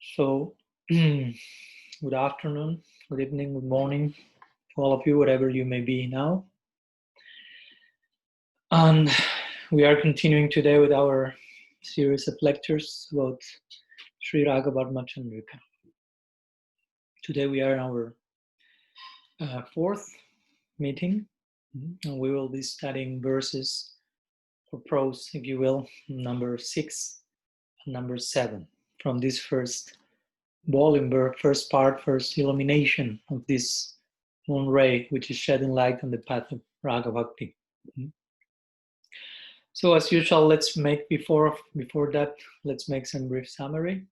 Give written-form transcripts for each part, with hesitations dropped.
So, good afternoon, good evening, good morning to all of you, wherever you may be now. And we are continuing today with our series of lectures about Sri Raga-vartma-candrika. Today we are in our fourth meeting, and we will be studying verses or prose, if you will, number 6 and number 7 from this first volume, first part, first illumination of this moon ray, which is shedding light on the path of Raga Bhakti. So as usual, let's make before that, let's make some brief summary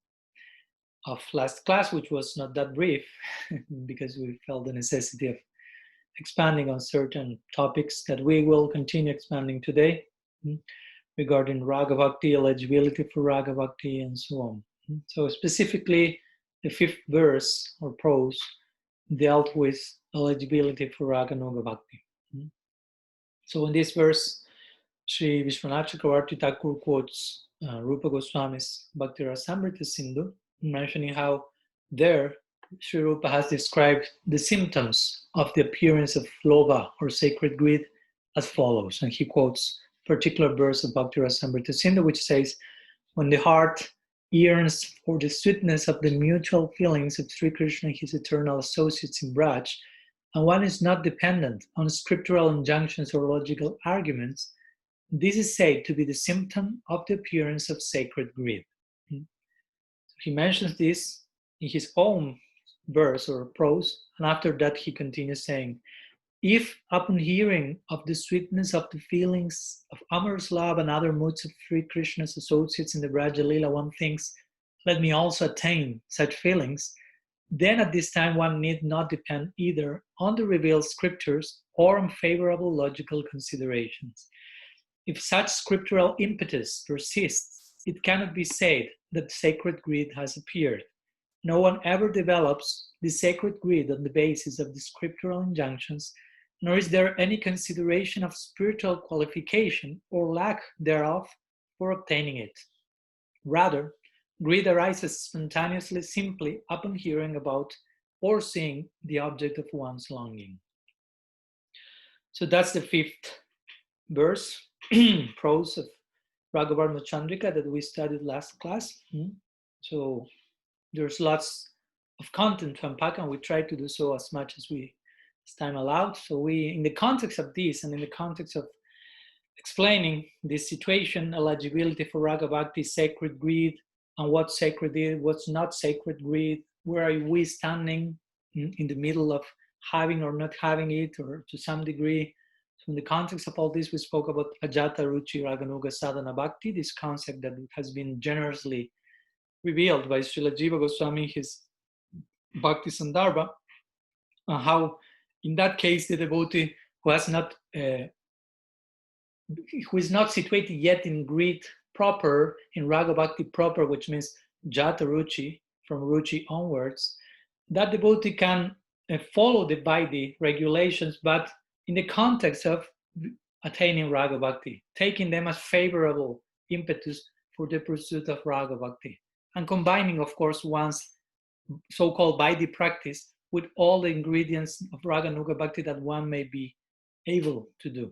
of last class, which was not that brief because we felt the necessity of expanding on certain topics that we will continue expanding today regarding Raga Bhakti, eligibility for Raga Bhakti, and so on. So specifically, the fifth verse or prose dealt with eligibility for Raga Nuga Bhakti. So in this verse, Sri Vishwanath Chakravarti Thakur quotes Rupa Goswami's Bhakti Rasamrita Sindhu, mentioning how there Sri Rupa has described the symptoms of the appearance of lobha or sacred greed as follows. And he quotes a particular verse of Bhakti Rasamrita Sindhu, which says, when the heart yearns for the sweetness of the mutual feelings of Sri Krishna and his eternal associates in Braj, and one is not dependent on scriptural injunctions or logical arguments, this is said to be the symptom of the appearance of sacred greed. He mentions this in his own verse or prose, and after that he continues saying, if upon hearing of the sweetness of the feelings of Amar's love and other moods of Sri Krishna's associates in the Braja Lila, one thinks, let me also attain such feelings, then at this time one need not depend either on the revealed scriptures or on favorable logical considerations. If such scriptural impetus persists, it cannot be said that sacred greed has appeared. No one ever develops the sacred greed on the basis of the scriptural injunctions, nor is there any consideration of spiritual qualification or lack thereof for obtaining it. Rather, greed arises spontaneously simply upon hearing about or seeing the object of one's longing. So that's the fifth verse, prose of Raga-vartma-candrika that we studied last class. So there's lots of content to unpack, and we try to do so as much as time allowed. So we, in the context of this and in the context of explaining this situation, eligibility for Raga Bhakti, sacred greed, and what's sacred greed, what's not sacred greed, where are we standing in the middle of having or not having it, or to some degree. So in the context of all this, we spoke about Ajata Ruchi Raganuga Sadhana Bhakti, this concept that has been generously revealed by Srila Jiva Goswami, his Bhakti Sandarbha, and how in that case the devotee who is not situated yet in greed proper, in Raga Bhakti proper, which means Jata Ruchi, from Ruchi onwards, that devotee can follow the Vaidhi regulations, but in the context of attaining Raga Bhakti, taking them as favorable impetus for the pursuit of Raga Bhakti, and combining, of course, one's so-called Vaidhi practice with all the ingredients of Raga Nuga Bhakti that one may be able to do.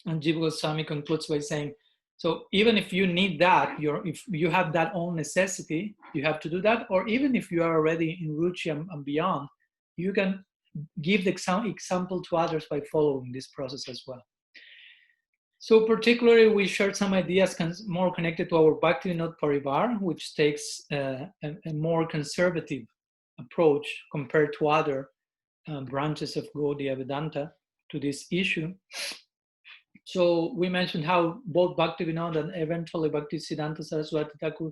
And Jiva Goswami concludes by saying, so even if you need that, if you have that own necessity, you have to do that, or even if you are already in Ruchi and beyond, you can give the example to others by following this process as well. So particularly, we shared some ideas more connected to our Bhakti Vinod Parivar, which takes a more conservative approach compared to other branches of Gaudiya Vedanta to this issue. So we mentioned how both Bhakti Vinod and eventually Bhakti Siddhanta Saraswati Thakur,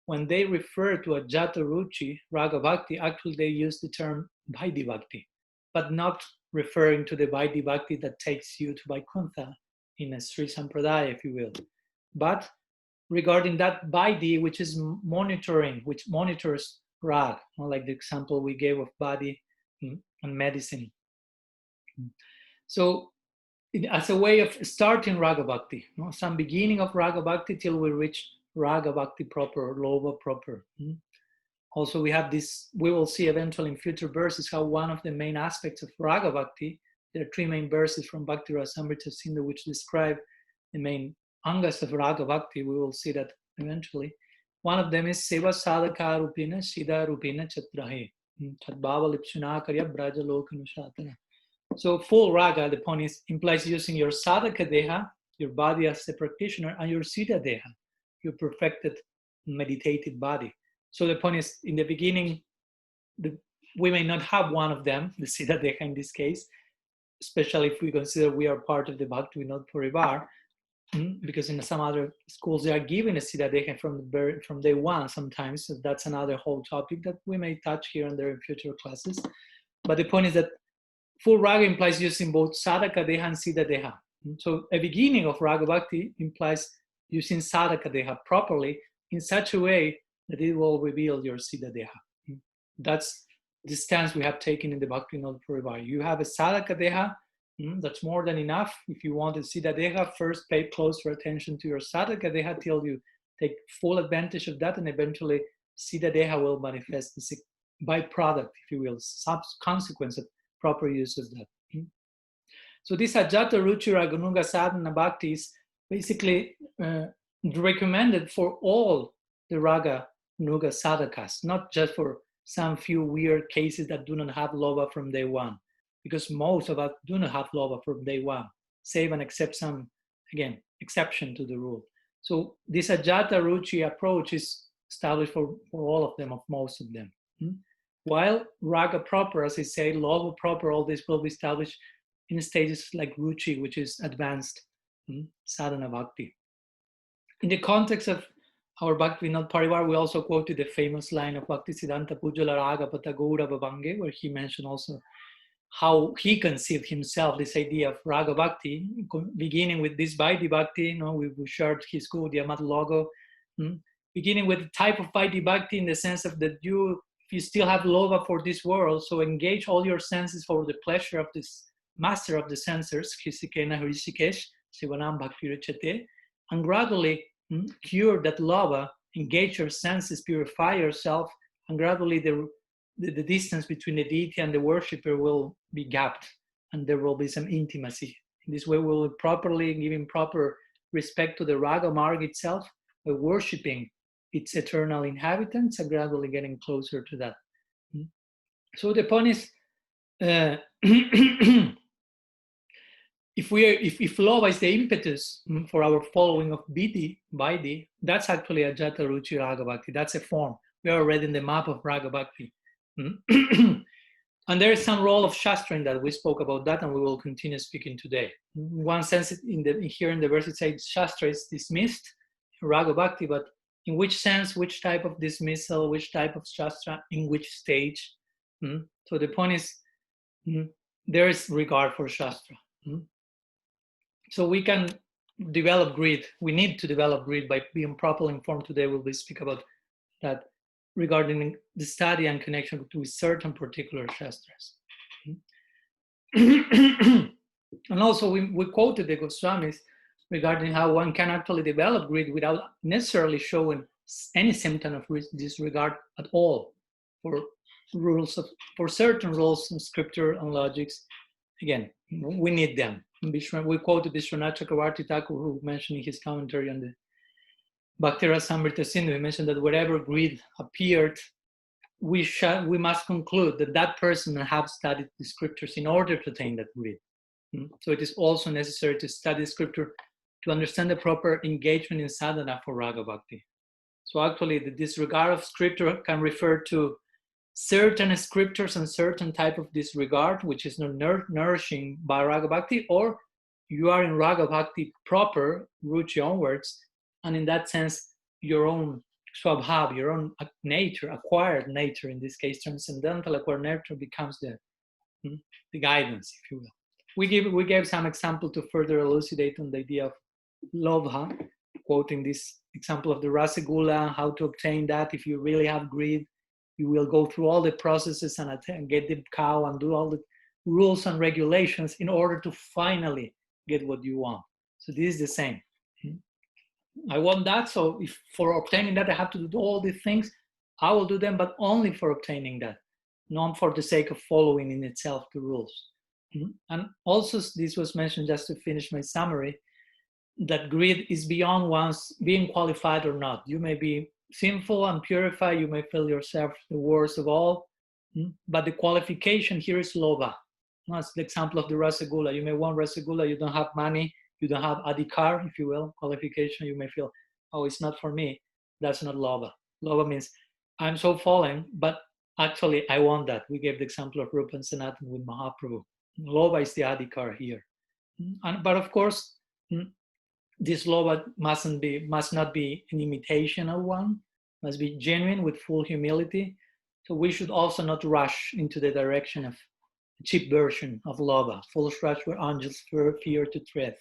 when they refer to a Jata Ruchi, Raga Bhakti, actually they use the term Vaidhi Bhakti, but not referring to the Vaidhi Bhakti that takes you to Vaikuntha in a Sri Sampradaya, if you will. But regarding that Vaidhi, which is monitoring, which monitors Rag, like the example we gave of body and medicine. So as a way of starting Raga Bhakti, some beginning of Raga Bhakti till we reach Raga Bhakti proper, or Lobha proper. Also, we have this, we will see eventually in future verses how one of the main aspects of Raga Bhakti, there are three main verses from Bhakti Rasamrita Sindhu which describe the main angas of Raga Bhakti. We will see that eventually. One of them is Seva Sadhaka Rupina Shida Rupina Chatrahe. Tadbhava Lipsuna Karya Braja Lokanushatana. So full Raga, the point is, implies using your Sadhaka Deha, your body as a practitioner, and your Siddha Deha, your perfected meditative body. So the point is, in the beginning, we may not have one of them, the Siddha Deha in this case, especially if we consider we are part of the Bhakti Vinod Parivar, because in some other schools they are given a Siddha Deha from day one sometimes. So that's another whole topic that we may touch here and there in future classes. But the point is that full Raga implies using both Sadhaka Deha and Siddha Deha. So a beginning of Raga Bhakti implies using Sadhaka Deha properly in such a way that it will reveal your Siddha Deha. That's the stance we have taken in the Bhakti Vinod Parivar. You have a Sadhaka Deha, that's more than enough. If you want a Siddha Deha, first pay closer attention to your Sadhaka Deha till you take full advantage of that, and eventually Siddha Deha will manifest as a byproduct, if you will, consequence of proper use of that. So this Ajata Ruchi Raganuga Sadhana Bhakti is basically recommended for all the Raga Nuga sadhakas, not just for some few weird cases that do not have lobha from day one, because most of us do not have lobha from day one, save and except some, again, exception to the rule. So this Ajata Ruchi approach is established for all of them, of most of them. While Raga proper, as I say, lobha proper, all this will be established in stages like Ruchi, which is advanced sadhana bhakti. In the context of our Bhakti Vinod Parivar, we also quoted the famous line of Bhaktisiddhanta Pujala Raga Patagoda Bhavange, where he mentioned also how he conceived himself this idea of Raga Bhakti, beginning with this Vaidhi Bhakti. We shared his school, the Amat logo, beginning with the type of Vaidhi Bhakti in the sense of that if you still have lobha for this world, so engage all your senses for the pleasure of this master of the senses, Hisikena Hrishikesh, Sivanam Bhakti Rachate, and gradually cure that lobha, engage your senses, purify yourself, and gradually the distance between the deity and the worshipper will be gapped, and there will be some intimacy. In this way, we will properly giving proper respect to the Raga Marg itself, by worshipping its eternal inhabitants and gradually getting closer to that. So the point is, if lobha is the impetus for our following of Vaidhi, that's actually a Jata Ruchi Raga Bhakti. That's a form. We are already in the map of Raga Bhakti. And there is some role of Shastra in that. We spoke about that, and we will continue speaking today. In one sense, here in the verse it says Shastra is dismissed, Raga Bhakti, but in which sense, which type of dismissal, which type of Shastra, in which stage? So the point is, there is regard for Shastra. So we can develop greed. We need to develop greed by being properly informed. Today we'll speak about that regarding the study and connection to certain particular Shastras. And also we quoted the Goswamis regarding how one can actually develop greed without necessarily showing any symptom of disregard at all for certain rules in scripture and logics. Again, we need them. We quoted Vishwanath Chakravarti Thakur, who mentioned in his commentary on the Bhakti Rasamrita Sindhu, he mentioned that wherever greed appeared, we must conclude that that person has studied the scriptures in order to attain that greed. So it is also necessary to study scripture to understand the proper engagement in sadhana for Raga Bhakti. So actually, the disregard of scripture can refer to certain scriptures and certain type of disregard, which is not nourishing by Raga Bhakti, or you are in Raga Bhakti proper, Ruchi onwards, and in that sense, your own swabhav, your own nature, acquired nature, in this case, transcendental acquired nature becomes the guidance, if you will. We gave some example to further elucidate on the idea of lobha, quoting this example of the rasagula, how to obtain that. If you really have greed, you will go through all the processes and get the cow and do all the rules and regulations in order to finally get what you want. So this is the same. I want that, so if for obtaining that I have to do all these things, I will do them, but only for obtaining that, not for the sake of following in itself the rules. And also, this was mentioned just to finish my summary, that greed is beyond one's being qualified or not. You may be sinful and purified, you may feel yourself the worst of all, but the qualification here is lobha. That's the example of the rasagula. You may want rasagula, you don't have money, you don't have adhikar, if you will, qualification. You may feel, oh, it's not for me. That's not lobha. Lobha means I'm so fallen, but actually I want that. We gave the example of Rupa and Sanatan with Mahaprabhu. Lobha is the adhikar here. But of course, this lobha must not be an imitation of one, must be genuine with full humility. So we should also not rush into the direction of a cheap version of lobha, foolish rush where angels fear to tread,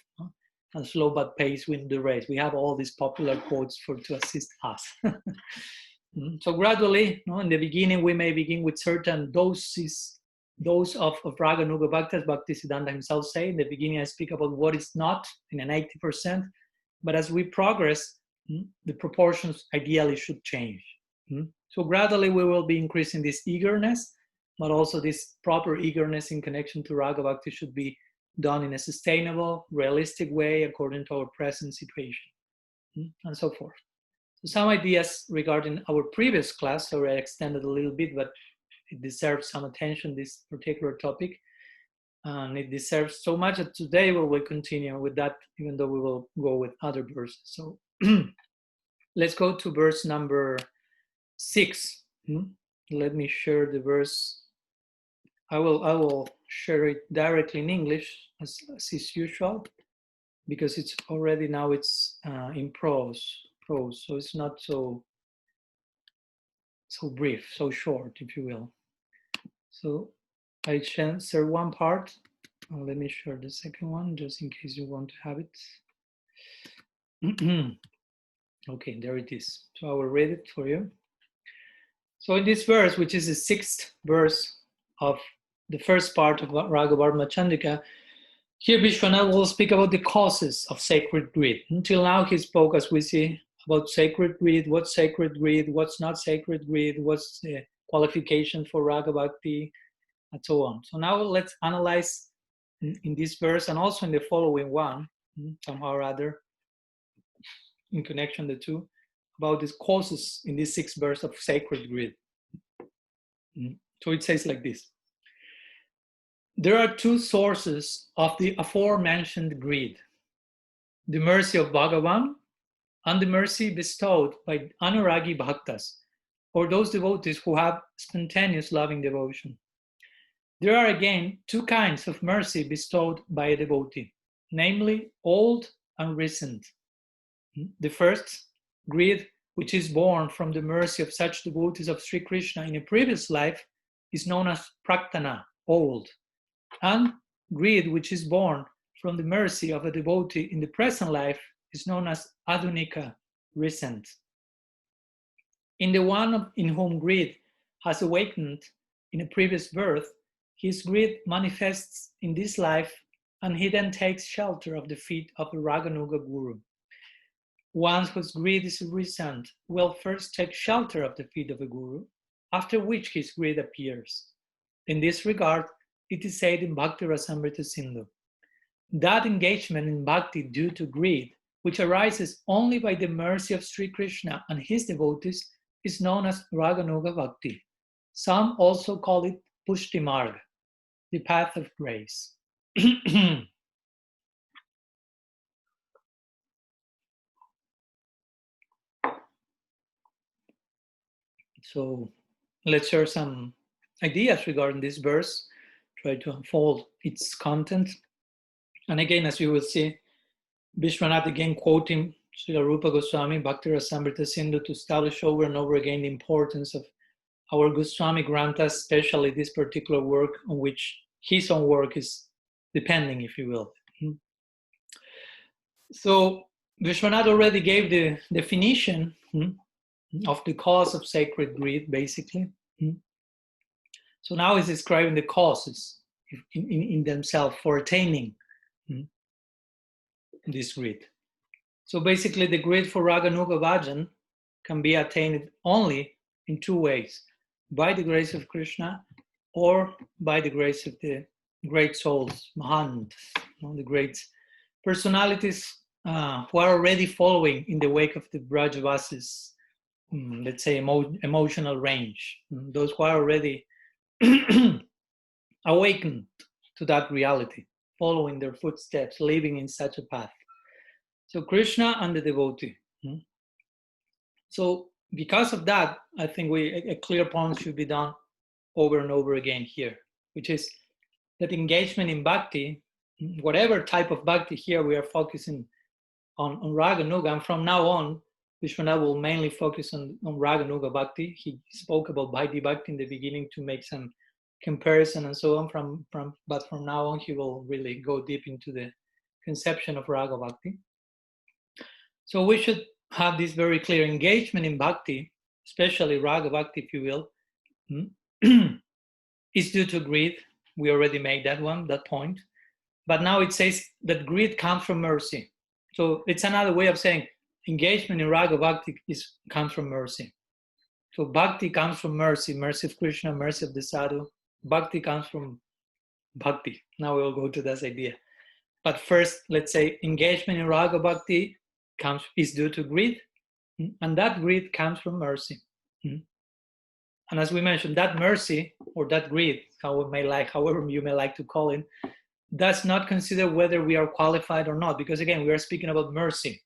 and slow but pace win the race. We have all these popular quotes to assist us. So gradually, in the beginning, we may begin with certain doses, those of Raga Nuga Bhaktas. Bhaktisiddhanta himself say, in the beginning I speak about what is not in an 80%, but as we progress, the proportions ideally should change. So gradually we will be increasing this eagerness, but also this proper eagerness in connection to Raga Bhakti should be done in a sustainable, realistic way according to our present situation, and so forth. So some ideas regarding our previous class, so I extended a little bit, but it deserves some attention, this particular topic. And it deserves so much that today we will continue with that, even though we will go with other verses. So let's go to verse number 6. Let me share the verse. I will share it directly in English as is usual, because it's already now it's in prose, so it's not so brief, so short, if you will. So I share one part. Let me share the second one, just in case you want to have it. Okay, there it is. So I will read it for you. So in this verse, which is the 6th verse of the first part of Raga-vartma-candrika, here Vishwanath will speak about the causes of sacred greed. Until now he spoke, as we see, about sacred greed, what's sacred greed, what's not sacred greed, what's the qualification for Raga Bhakti, and so on. So now let's analyze in this verse and also in the following one, somehow or other, in connection the two, about these causes in this 6th verse of sacred greed. So it says like this. There are two sources of the aforementioned greed: the mercy of Bhagavan and the mercy bestowed by Anuragi Bhaktas, or those devotees who have spontaneous loving devotion. There are again two kinds of mercy bestowed by a devotee, namely old and recent. The first, greed, which is born from the mercy of such devotees of Sri Krishna in a previous life, is known as praktana, old. And greed, which is born from the mercy of a devotee in the present life, is known as adhunika, recent. In the one in whom greed has awakened in a previous birth, his greed manifests in this life, and he then takes shelter of the feet of a Raganuga guru. One whose greed is recent will first take shelter of the feet of a guru, after which his greed appears. In this regard, it is said in Bhakti Rasamrita Sindhu, that engagement in bhakti due to greed, which arises only by the mercy of Sri Krishna and his devotees, is known as Raganuga Bhakti. Some also call it Pushti Marg, the path of grace. So let's share some ideas regarding this verse, try to unfold its content. And again, as you will see, Vishwanath again quoting Srila Rupa Goswami, Bhakti Rasamrita Sindhu, to establish over and over again the importance of our Goswami Granthas, especially this particular work on which his own work is depending, if you will. So Vishwanath already gave the definition of the cause of sacred greed, basically. So now he's describing the causes in themselves for attaining this greed. So basically the greed for Raganuga Bhajan can be attained only in two ways: by the grace of Krishna or by the grace of the great souls, Mahant, the great personalities who are already following in the wake of the Brajavasis, let's say, emotional range, those who are already awakened to that reality, following their footsteps, living in such a path. So Krishna and the devotee. So because of that, I think a clear point should be done over and over again here, which is that engagement in bhakti, whatever type of bhakti here, we are focusing on Raga Nuga, and from now on, Vishwanath will mainly focus on Raga Nuga Bhakti. He spoke about Bhakti Bhakti in the beginning to make some comparison and so on. But from now on, he will really go deep into the conception of Raga Bhakti. So we should have this very clear engagement in Bhakti, especially Raga Bhakti, if you will, is due to greed. We already made that point. But now it says that greed comes from mercy. So it's another way of saying engagement in Raga Bhakti comes from mercy. So Bhakti comes from mercy, mercy of Krishna, mercy of the sadhu. Bhakti comes from Bhakti. Now we'll go to this idea. But first, let's say engagement in Raga Bhakti is due to greed, and that greed comes from mercy. And as we mentioned, that mercy or that greed, however you may like to call it, does not consider whether we are qualified or not, because again, we are speaking about mercy.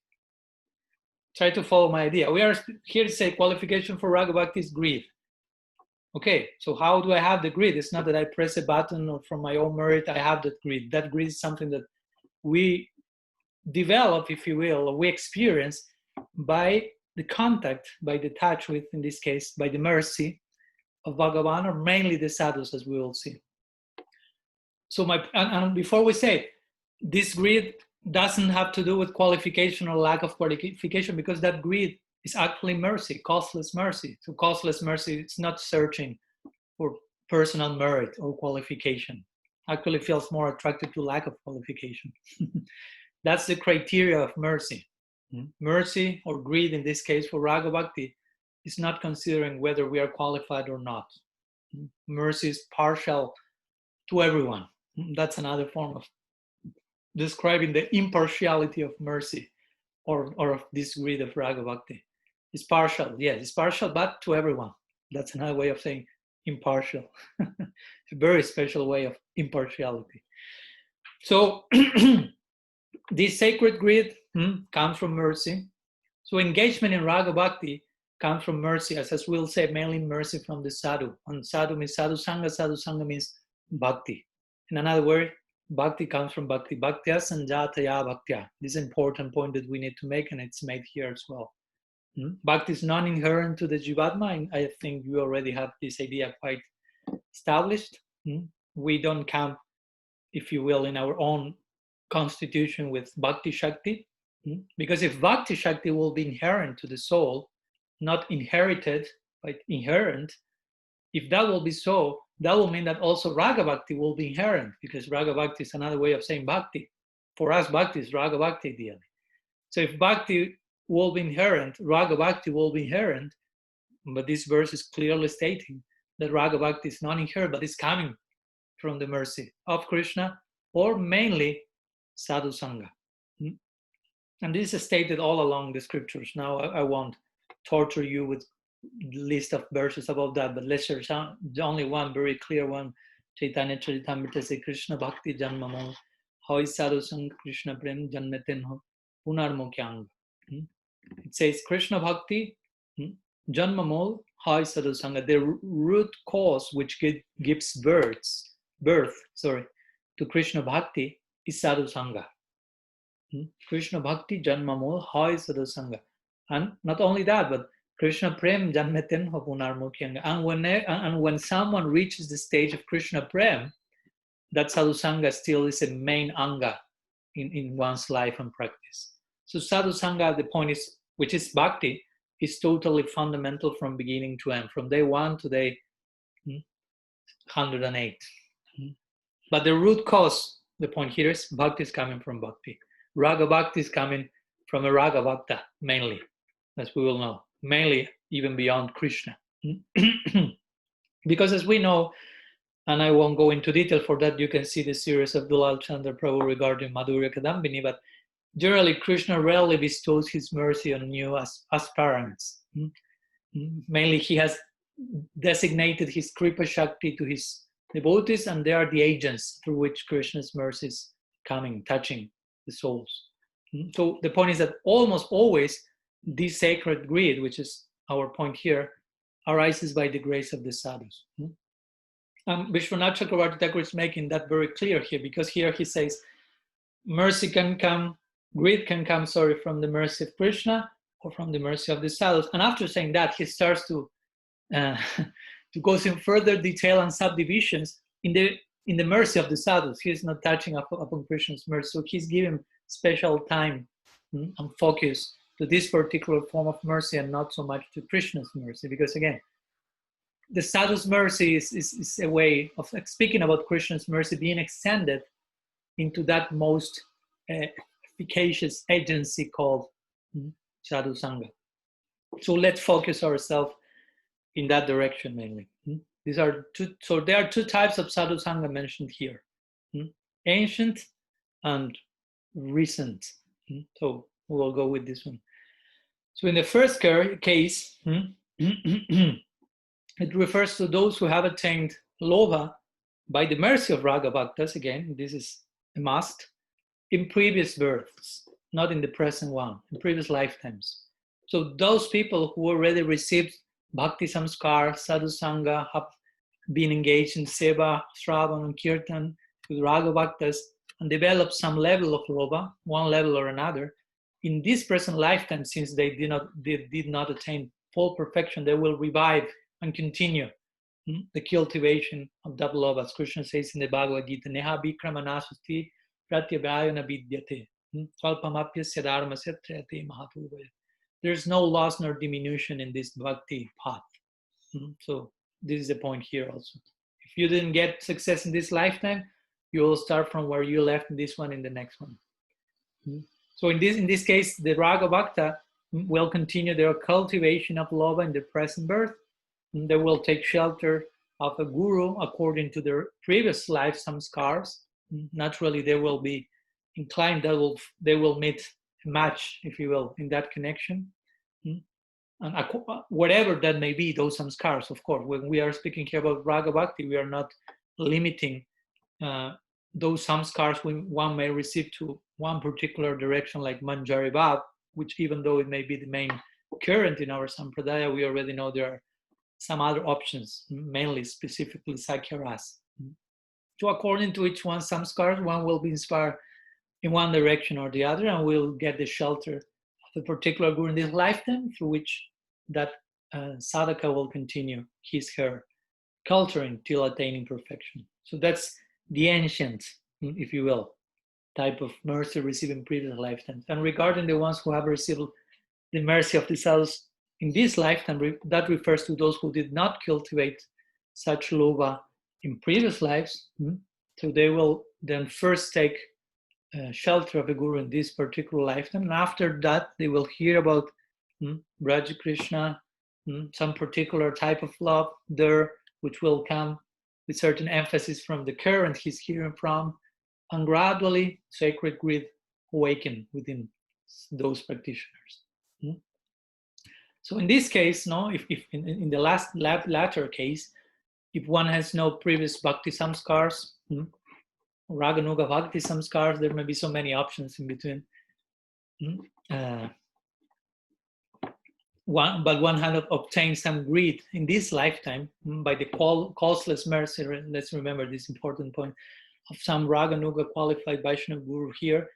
Try to follow my idea. We are here to say qualification for Raga Bhakti is greed. Okay, so how do I have the greed? It's not that I press a button or from my own merit I have that greed. That greed is something that we develop, if you will, or we experience by the contact, by the touch with, in this case, by the mercy of Bhagavan, or mainly the sadhus, as we will see. So and before we say, this greed doesn't have to do with qualification or lack of qualification, because that greed is actually mercy, causeless mercy. So causeless mercy, it's not searching for personal merit or qualification. Actually feels more attracted to lack of qualification. That's the criteria of mercy. Mercy or greed, in this case for Raga Bhakti, is not considering whether we are qualified or not. Mercy is partial to everyone. That's another form of describing the impartiality of mercy or of this greed of Raga Bhakti. It's partial, yes, it's partial, but to everyone. That's another way of saying impartial. A very special way of impartiality. So this sacred greed comes from mercy. So engagement in Raga Bhakti comes from mercy, as we'll say, mainly mercy from the sadhu. And sadhu means sadhu sangha means bhakti. In another word, bhakti comes from bhakti. Bhaktya sanjataya bhaktya. This is an important point that we need to make, and it's made here as well. Bhakti is non-inherent to the Jivatma, and I think you already have this idea quite established. We don't count, if you will, in our own constitution with Bhakti Shakti, because if Bhakti Shakti will be inherent to the soul, not inherited, but inherent, if that will be so, that will mean that also Raga Bhakti will be inherent, because Raga Bhakti is another way of saying Bhakti. For us, Bhakti is Raga Bhakti ideally. So if Bhakti will be inherent, Raga Bhakti will be inherent, but this verse is clearly stating that Raga Bhakti is not inherent, but is coming from the mercy of Krishna, or mainly Sadhu Sangha. And this is stated all along the scriptures. Now I won't torture you with list of verses about that, but let's share only one very clear one. Chaitanya Charitamrita say Krishna Bhakti Janmamo Hoi Sadhu Sangha Krishna Prem Janmeten Ho Punarmo Kyang. It says Krishna Bhakti Janmamo Hoi Sadhu Sangha. The root cause which gives birth to Krishna Bhakti is Sadhu Sangha. Krishna Bhakti Janmamo Hoi Sadhu Sangha. And not only that, but Krishna Prem Janmeten Ho Punarmo Kyang. And when someone reaches the stage of Krishna Prem, that Sadhu Sangha still is a main anga in one's life and practice. So Sadhu Sangha, the point is, which is Bhakti, is totally fundamental from beginning to end, from day one to day 108. But the root cause, the point here is Bhakti is coming from Bhakti. Raga Bhakti is coming from a Raga Bhakta, mainly, as we will know, mainly even beyond Krishna. Because as we know, and I won't go into detail for that, you can see the series of Dulal Chandra Prabhu regarding Madhurya Kadambini, but generally Krishna rarely bestows his mercy on new aspirants. Mainly he has designated his Kripa Shakti to his devotees, and they are the agents through which Krishna's mercy is coming, touching the souls. So the point is that almost always this sacred greed, which is our point here, arises by the grace of the sadhus. Vishwanath Chakravarti Thakur is making that very clear here, because here he says mercy can come, greed can come, from the mercy of Krishna or from the mercy of the sadhus. And after saying that, he starts to to go in further detail and subdivisions in the mercy of the sadhus. He's not touching upon Krishna's mercy, so he's giving special time and focus to this particular form of mercy and not so much to Krishna's mercy, because again, the sadhu's mercy is a way of speaking about Krishna's mercy being extended into that most efficacious agency called sadhu sangha. So let's focus ourselves in that direction mainly. These are two. So there are two types of sadhu sangha mentioned here: ancient and recent. So we'll go with this one. So in the first case, it refers to those who have attained lobha by the mercy of raga bhaktas. Again, this is a must, in previous births, not in the present one, in previous lifetimes. So those people who already received bhakti samskar, sadhu sangha, have been engaged in seva, shravan, and kirtan with raga bhaktas, and developed some level of lobha, one level or another, in this present lifetime, since they did not attain full perfection, they will revive and continue the cultivation of that love, as Krishna says in the Bhagavad Gita, Neha Vikramanasusti Pratyabhayana Vidyate, Svalpamapyasya Dharmasya Triyate Mahatuvaya. There's no loss nor diminution in this bhakti path. So this is the point here also. If you didn't get success in this lifetime, you will start from where you left in this one in the next one. So in this case, the Raga Bhakta will continue their cultivation of lobha in the present birth. They will take shelter of a guru according to their previous life samskars. Naturally, they will be inclined, they will meet a match, if you will, in that connection. And whatever that may be, those samskars, of course. When we are speaking here about Raga Bhakti, we are not limiting those samskars one may receive to one particular direction, like Manjari Bhav, which even though it may be the main current in our Sampradaya, we already know there are some other options, mainly specifically Sakya Ras. So according to each one samskar, one will be inspired in one direction or the other, and will get the shelter of a particular guru in this lifetime, through which that sadhaka will continue her culturing till attaining perfection. So that's the ancient, if you will, type of mercy received in previous lifetimes. And regarding the ones who have received the mercy of the sadhus in this lifetime, that refers to those who did not cultivate such lobha in previous lives. So they will then first take shelter of a guru in this particular lifetime, and after that they will hear about Braja Krishna, some particular type of love there, which will come with certain emphasis from the current he's hearing from, and gradually sacred greed awaken within those practitioners. So in this case, if in the latter case, if one has no previous bhakti samskars, Raganuga bhakti samskars, there may be so many options in between. One had obtained some greed in this lifetime by the causeless mercy. Let's remember this important point of some Raganuga qualified Vaishnava guru here.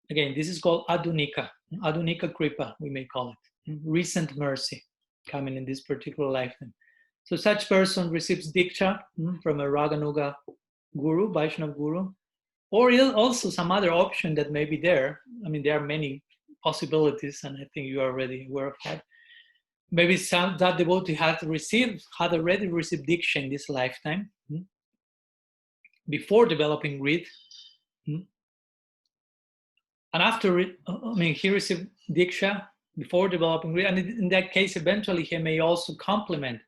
Again, this is called Adunika Kripa, we may call it. Recent mercy coming in this particular lifetime. So such person receives Diksha from a Raganuga guru, Vaishnava guru, or also some other option that may be there. I mean, there are many possibilities, and I think you are already aware of that. Maybe that devotee had already received Diksha in this lifetime before developing greed. And after he received Diksha before developing greed, and in that case, eventually he may also complement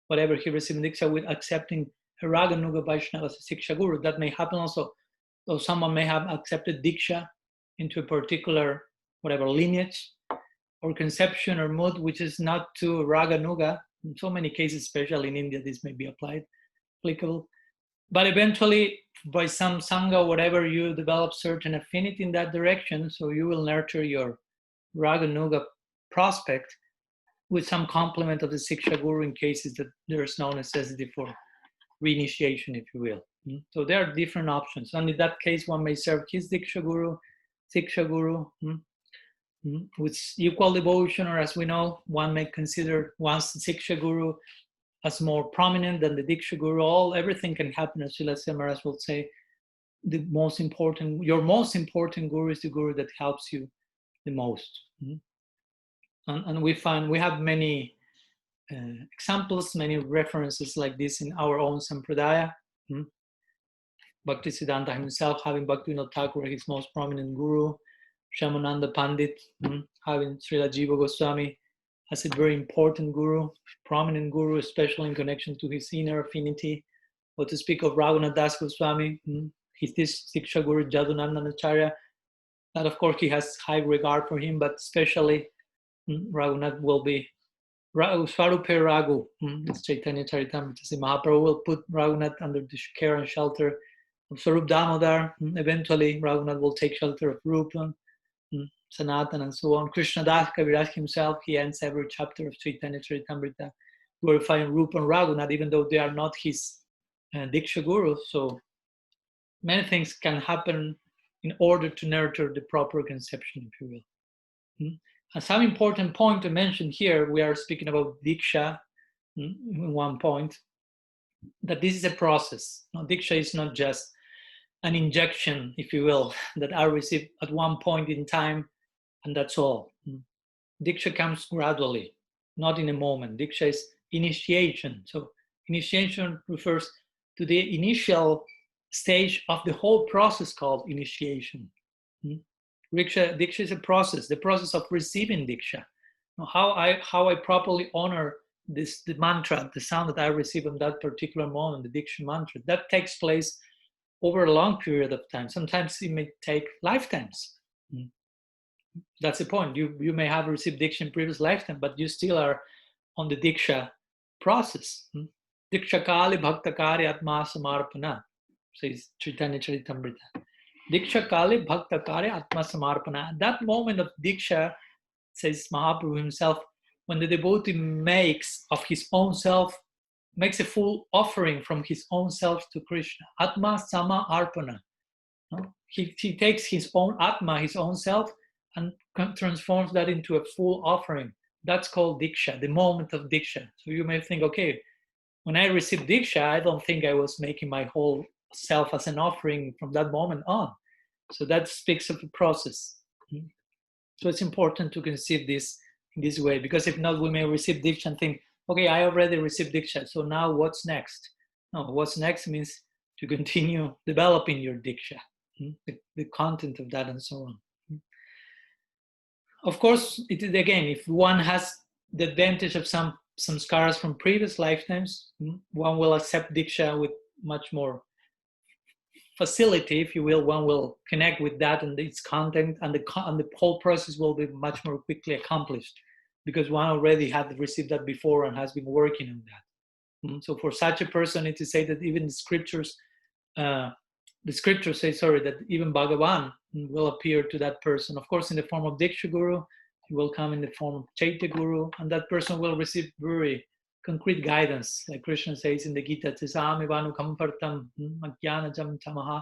whatever he received in Diksha with accepting a Raganuga Vaishnava as a Siksha Guru. That may happen also. So someone may have accepted Diksha into a particular, whatever, lineage or conception or mood, which is not to Raganuga. In so many cases, especially in India, this may be applicable. But eventually, by some Sangha, whatever, you develop certain affinity in that direction, so you will nurture your Raganuga prospect with some complement of the Siksha Guru in cases that there is no necessity for reinitiation, if you will. So there are different options. And in that case, one may serve his Diksha Guru, Siksha Guru, with equal devotion, or as we know, one may consider one's Siksha Guru as more prominent than the Diksha Guru. Everything can happen, as Srila Maharaj will say. Your most important Guru is the Guru that helps you the most. And we have many examples, many references like this in our own Sampradaya. Bhaktisiddhanta himself having Bhaktivinoda Thakur his most prominent Guru, Shyamananda Pandit having Srila Jiva Goswami as a very important Guru, prominent Guru, especially in connection to his inner affinity. Or to speak of Raghunath Das Goswami, his Siksha Guru Jadunandan Acharya, that of course he has high regard for him, but especially Raghunath will be Swarupe Raghu. Chaitanya Charitamrita. Mahaprabhu will put Raghunath under the care and shelter of Swarup Damodar. Eventually, Raghunath will take shelter of Rupa, Sanatan, and so on. Krishna Das Kaviraj himself, he ends every chapter of Chaitanya Charitamrita glorifying Rupa and Raghunath, even though they are not his Diksha Guru. So many things can happen in order to nurture the proper conception, if you will. And some important point to mention here, we are speaking about Diksha, one point, that this is a process. Now, Diksha is not just an injection, if you will, that I receive at one point in time, and that's all. Diksha comes gradually, not in a moment. Diksha is initiation. So initiation refers to the initial stage of the whole process called initiation. Diksha is a process, the process of receiving Diksha. Now, how I properly honor the mantra, the sound that I receive in that particular moment, the Diksha mantra, that takes place over a long period of time. Sometimes it may take lifetimes. That's the point. You may have received Diksha in previous lifetime, but you still are on the Diksha process. Diksha Kali Bhakta Kari Atma Samarpana, says Chaitanya Charitamrita. Diksha Kali Bhakta Kari Atma Samarpana. That moment of Diksha, says Mahaprabhu himself, when the devotee makes of his own self, makes a full offering from his own self to Krishna. Atma Sama Arpana. He takes his own Atma, his own self, and transforms that into a full offering. That's called Diksha, the moment of Diksha. So you may think, okay, when I received Diksha, I don't think I was making my whole self as an offering from that moment on. So that speaks of a process. So it's important to conceive this in this way, because if not, we may receive Diksha and think, okay, I already received Diksha, so now what's next? No, what's next means to continue developing your Diksha, the content of that and so on. Of course, it is, again, if one has the advantage of some scars from previous lifetimes, one will accept Diksha with much more facility, if you will. One will connect with that and its content, and the whole process will be much more quickly accomplished because one already had received that before and has been working on that. So for such a person, it is said that even the scriptures say, that even Bhagavan will appear to that person. Of course, in the form of Diksha Guru, he will come in the form of Chaitya Guru, and that person will receive very concrete guidance. Like Krishna says in the Gita, Tisami Vanu Kampartam, Jam Tamaha,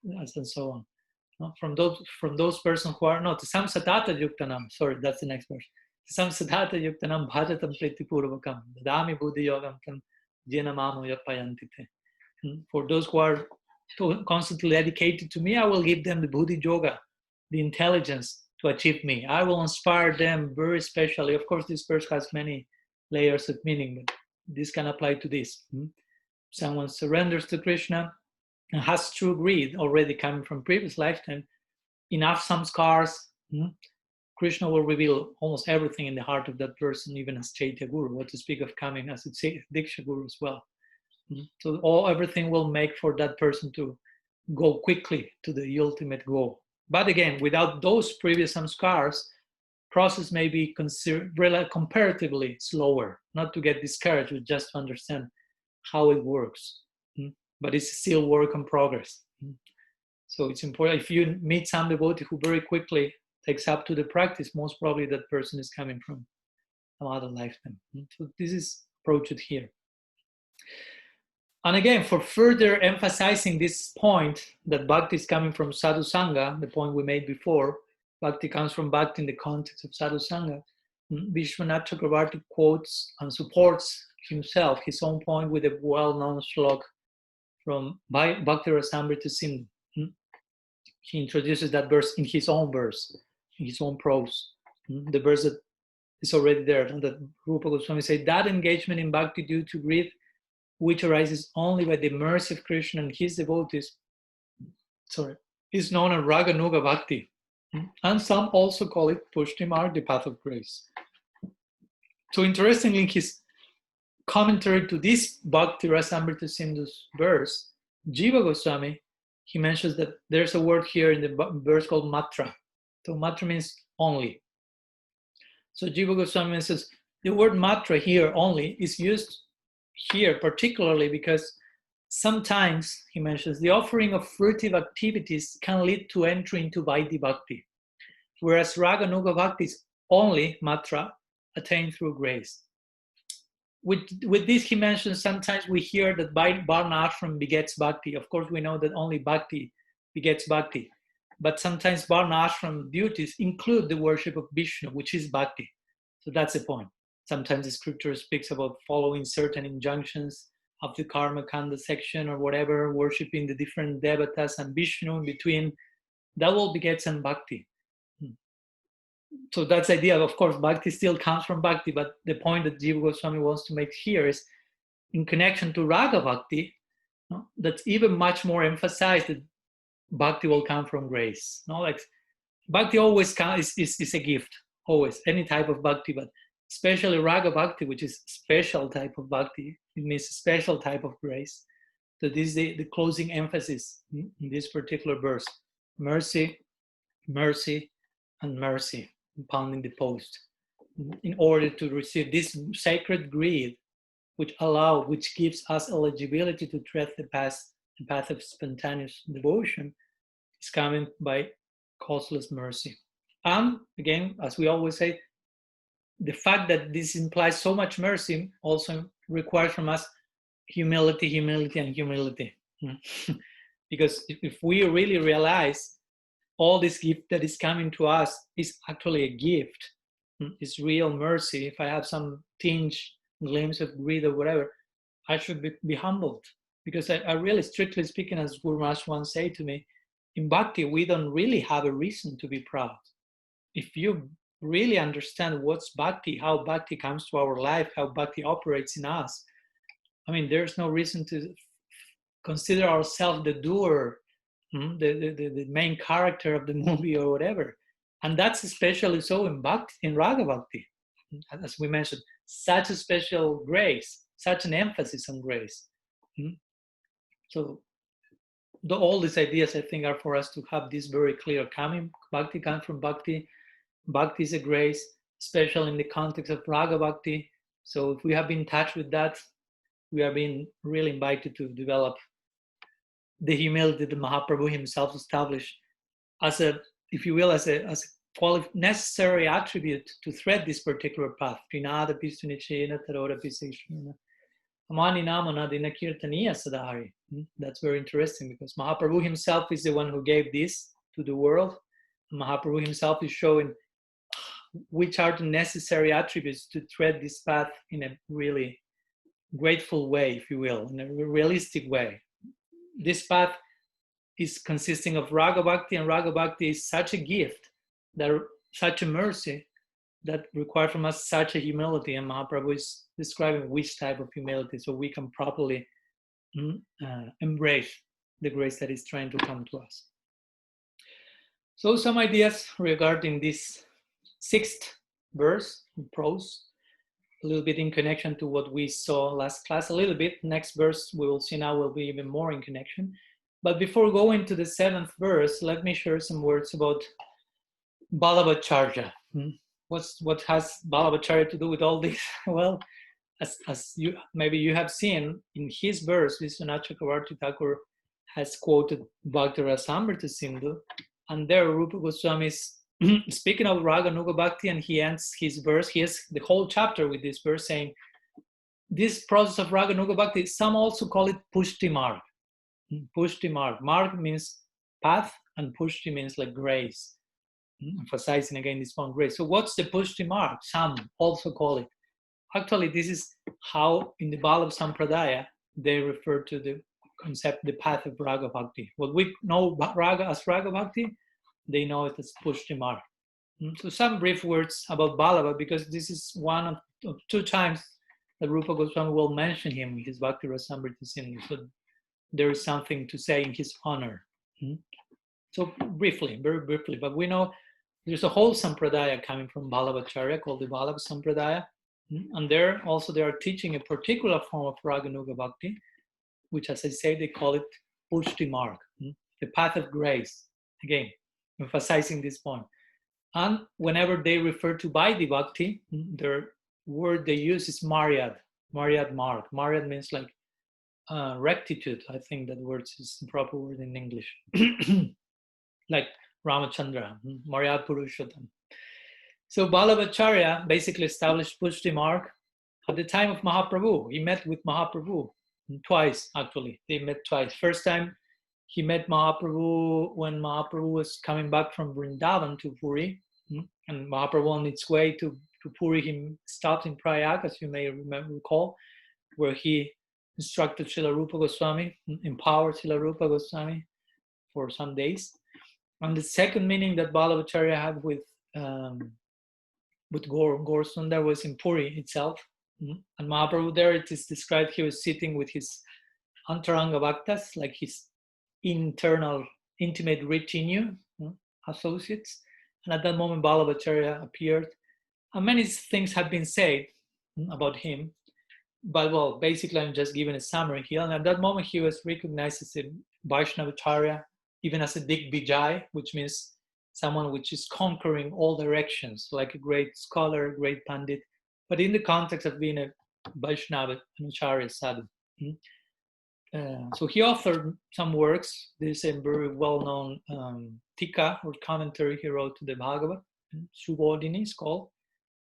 and so on. From those persons who are, Tisam Satata Yuktanam, that's the next verse. Tisam Satata Yuktanam Bhajatam Priti Purvakam, Dadami Buddhi Yogam Tam Jenamamu Yapayantite. For those who are constantly dedicated to me, I will give them the buddhi yoga, the intelligence to achieve me. I will inspire them very specially. Of course, this verse has many layers of meaning, but this can apply to this. Someone surrenders to Krishna and has true greed already coming from previous lifetime, enough samskars, Krishna will reveal almost everything in the heart of that person, even as Chaitya Guru, what to speak of coming as a Diksha Guru as well. So everything will make for that person to go quickly to the ultimate goal. But again, without those previous samskars, process may be considered comparatively slower, not to get discouraged, but just to understand how it works. But it's still work in progress. So it's important, if you meet some devotee who very quickly takes up to the practice, most probably that person is coming from another lifetime. So this is approached here. And again, for further emphasizing this point that bhakti is coming from sadhu sangha, the point we made before, bhakti comes from bhakti in the context of sadhu sangha, Vishwanath Chakravarti quotes and supports himself, his own point, with a well-known slok from Bhakti Rasamrita Sindhu. He introduces that verse in his own prose. The verse that is already there, and that Rupa Goswami said, that engagement in bhakti due to greed, which arises only by the mercy of Krishna and his devotees, is known as Raga Bhakti. And some also call it Pushti Marg, the path of grace. So interestingly, in his commentary to this Bhakti Rasamrita Sindhu's verse, Jiva Goswami, he mentions that there's a word here in the verse called matra. So matra means only. So Jiva Goswami says the word matra here, only, is used here particularly because sometimes, he mentions, the offering of fruitive activities can lead to entry into Vaidhi Bhakti, whereas Raga Nuga Bhakti is only matra, attained through grace. With this, he mentions sometimes we hear that Varna ashram begets bhakti. Of course, we know that only bhakti begets bhakti. But sometimes Varna ashram duties include the worship of Vishnu, which is bhakti. So that's the point. Sometimes the scripture speaks about following certain injunctions of the karma kanda section or whatever, worshiping the different devatas and Vishnu in between. That will beget some bhakti. So that's the idea. Of course, bhakti still comes from bhakti, but the point that Jiva Goswami wants to make here is in connection to raga bhakti, that's even much more emphasized that bhakti will come from grace. Like bhakti always is a gift, always, any type of bhakti, but especially raga bhakti, which is special type of bhakti, it means a special type of grace. So this is the closing emphasis in this particular verse: mercy, mercy, and mercy, pounding the post, in order to receive this sacred greed, which gives us eligibility to tread the path of spontaneous devotion, is coming by causeless mercy. And again, as we always say, the fact that this implies so much mercy also requires from us humility, humility, and humility. Because if we really realize all this gift that is coming to us is actually a gift, it's real mercy. If I have some tinge, glimpse of greed or whatever, I should be humbled. Because I really, strictly speaking, as Guru Maharaj once said to me, in bhakti, we don't really have a reason to be proud. If you really understand what's bhakti, how bhakti comes to our life, how bhakti operates in us, I mean, there's no reason to consider ourselves the doer, the main character of the movie or whatever. And that's especially so in bhakti, in raga bhakti. As we mentioned, such a special grace, such an emphasis on grace. So all these ideas, I think, are for us to have this very clear. Bhakti comes from bhakti. Bhakti is a grace, especially in the context of raga bhakti. So if we have been in touch with that, we are being really invited to develop the humility that Mahaprabhu himself established as a, if you will, as a necessary attribute to thread this particular path. That's very interesting, because Mahaprabhu himself is the one who gave this to the world. Mahaprabhu himself is showing which are the necessary attributes to thread this path in a really grateful way, if you will, in a realistic way. This path is consisting of raga bhakti, and raga bhakti is such a gift, such a mercy, that requires from us such a humility. And Mahaprabhu is describing which type of humility, so we can properly embrace the grace that is trying to come to us. So some ideas regarding this sixth verse, prose, a little bit in connection to what we saw last class, a little bit. Next verse we will see now will be even more in connection. But before going to the seventh verse, let me share some words about Balabhacharya. What has Balabhacharya to do with all this? Well, as you maybe you have seen in his verse, Vishwanath Chakravarti Thakur has quoted Bhakti Rasamrita Sindhu, and there Rupa Goswami is speaking of Raga Nuga Bhakti, and he ends his verse. He has the whole chapter with this verse saying, this process of Raga Nuga Bhakti, some also call it Pushti Marg. Pushti Marg. Marg means path, and Pushti means like grace. Emphasizing again this one, grace. So what's the Pushti Marg? Some also call it. Actually, this is how in the Vallabha Sampradaya they refer to the concept, the path of Raga Bhakti. What we know Raga as Raga Bhakti, they know it as Pushti Marg. So some brief words about Vallabha, because this is one of two times that Rupa Goswami will mention him in his Bhakti Rasamrita Sindhu. So there is something to say in his honor. So briefly, very briefly, but we know there's a whole Sampradaya coming from Vallabhacharya called the Vallabha Sampradaya. And there also they are teaching a particular form of Raganuga Bhakti, which, as I say, they call it Pushti Marg, the path of grace. Again, emphasizing this point. And whenever they refer to Vaidhi Bhakti, their word they use is Maryad Marg. Maryad means like rectitude. I think that word is the proper word in English. Like Ramachandra, Maryad Purushottam. So Balabhacharya basically established Pushti Marg at the time of Mahaprabhu. He met with Mahaprabhu twice, actually. They met twice. First time he met Mahaprabhu when Mahaprabhu was coming back from Vrindavan to Puri. And Mahaprabhu on its way to Puri, he stopped in Prayag, as you may recall, where he instructed Srila Rupa Goswami, empowered Srila Rupa Goswami for some days. And the second meaning that Balabhacharya had with Gaur Sundar was in Puri itself. And Mahaprabhu there, it is described he was sitting with his Antaranga Bhaktas, like his internal intimate retinue, associates. And at that moment, Balabhacharya appeared. And many things have been said about him. But well, basically I'm just giving a summary here. And at that moment, he was recognized as a Vaishnavacharya, even as a Digvijay, which means someone which is conquering all directions, like a great scholar, great pandit, but in the context of being a Vaishnava, an Acharya sadhu. So he authored some works. There's a very well-known tika or commentary he wrote to the Bhagavad, Subodhini is called,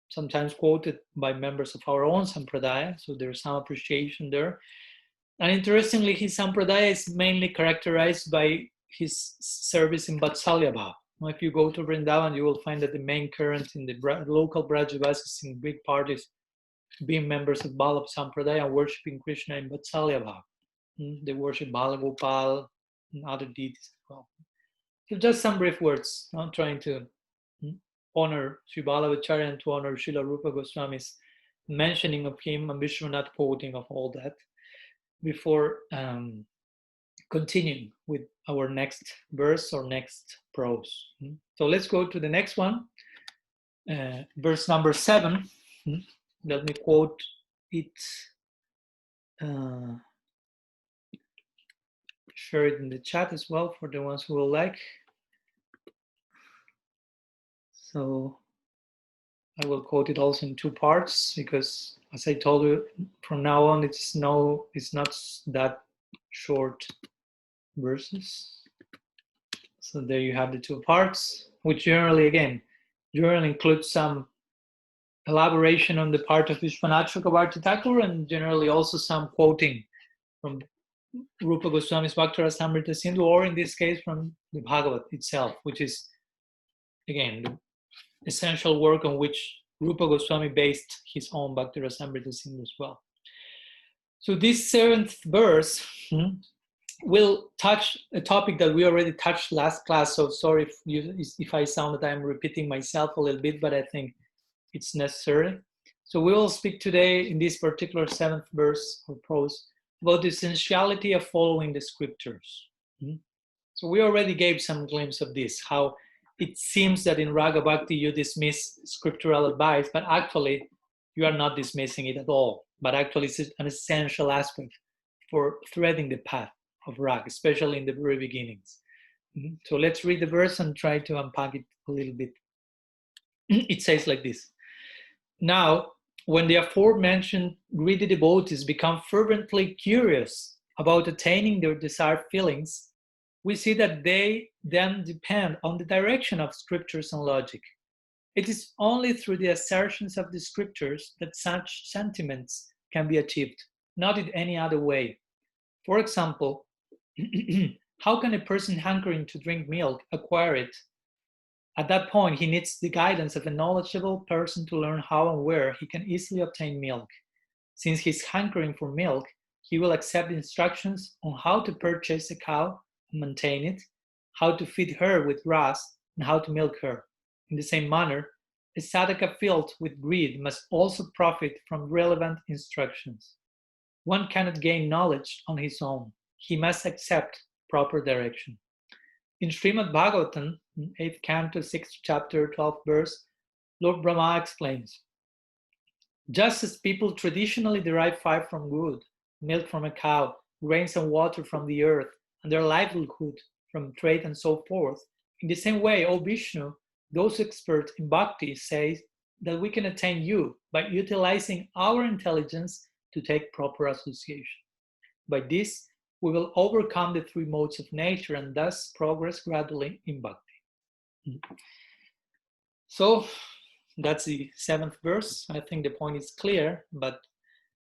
sometimes quoted by members of our own Sampradaya, so there's some appreciation there. And interestingly, his Sampradaya is mainly characterized by his service in Vatsalya Bhav. If you go to Vrindavan, you will find that the main current in the local Brajavasis in big parties being members of Vallabha Sampradaya and worshipping Krishna in Vatsalya Bhav. They worship Balagopal and other deities as well. So just some brief words, not trying to honor Sri Balabhacharya and to honor Srila Rupa Goswami's mentioning of him and Vishwanath quoting of all that before continuing with our next verse or next prose. So let's go to the next one, verse number 7. Let me quote it, share it in the chat as well for the ones who will like. So I will quote it also in two parts because, as I told you, from now on it's not that short verses. So there you have the two parts, which generally include some elaboration on the part of Vishwanath Chakravarti Thakur and generally also some quoting from Rupa Goswami's Bhakti Rasamrita Sindhu, or in this case from the Bhagavad itself, which is again the essential work on which Rupa Goswami based his own Bhakti Rasamrita Sindhu as well. So this 7th verse will touch a topic that we already touched last class. So sorry if I sound that I'm repeating myself a little bit, but I think it's necessary. So we will speak today in this particular 7th verse or prose about the essentiality of following the scriptures. So we already gave some glimpse of this, how it seems that in Raga Bhakti you dismiss scriptural advice, but actually you are not dismissing it at all. But actually it's an essential aspect for threading the path of Raga, especially in the very beginnings. So let's read the verse and try to unpack it a little bit. It says like this. Now, when the aforementioned greedy devotees become fervently curious about attaining their desired feelings, we see that they then depend on the direction of scriptures and logic. It is only through the assertions of the scriptures that such sentiments can be achieved, not in any other way. For example, how can a person hankering to drink milk acquire it? At that point, he needs the guidance of a knowledgeable person to learn how and where he can easily obtain milk. Since he's hankering for milk, he will accept instructions on how to purchase a cow and maintain it, how to feed her with grass, and how to milk her. In the same manner, a sadhaka filled with greed must also profit from relevant instructions. One cannot gain knowledge on his own. He must accept proper direction. In Srimad Bhagavatam, 8th canto, 6th chapter, 12th verse, Lord Brahma explains, just as people traditionally derive fire from wood, milk from a cow, grains and water from the earth, and their livelihood from trade and so forth, in the same way, O Vishnu, those experts in bhakti say that we can attain you by utilizing our intelligence to take proper association. By this, we will overcome the three modes of nature and thus progress gradually in bhakti. So that's the 7th verse. I think the point is clear, but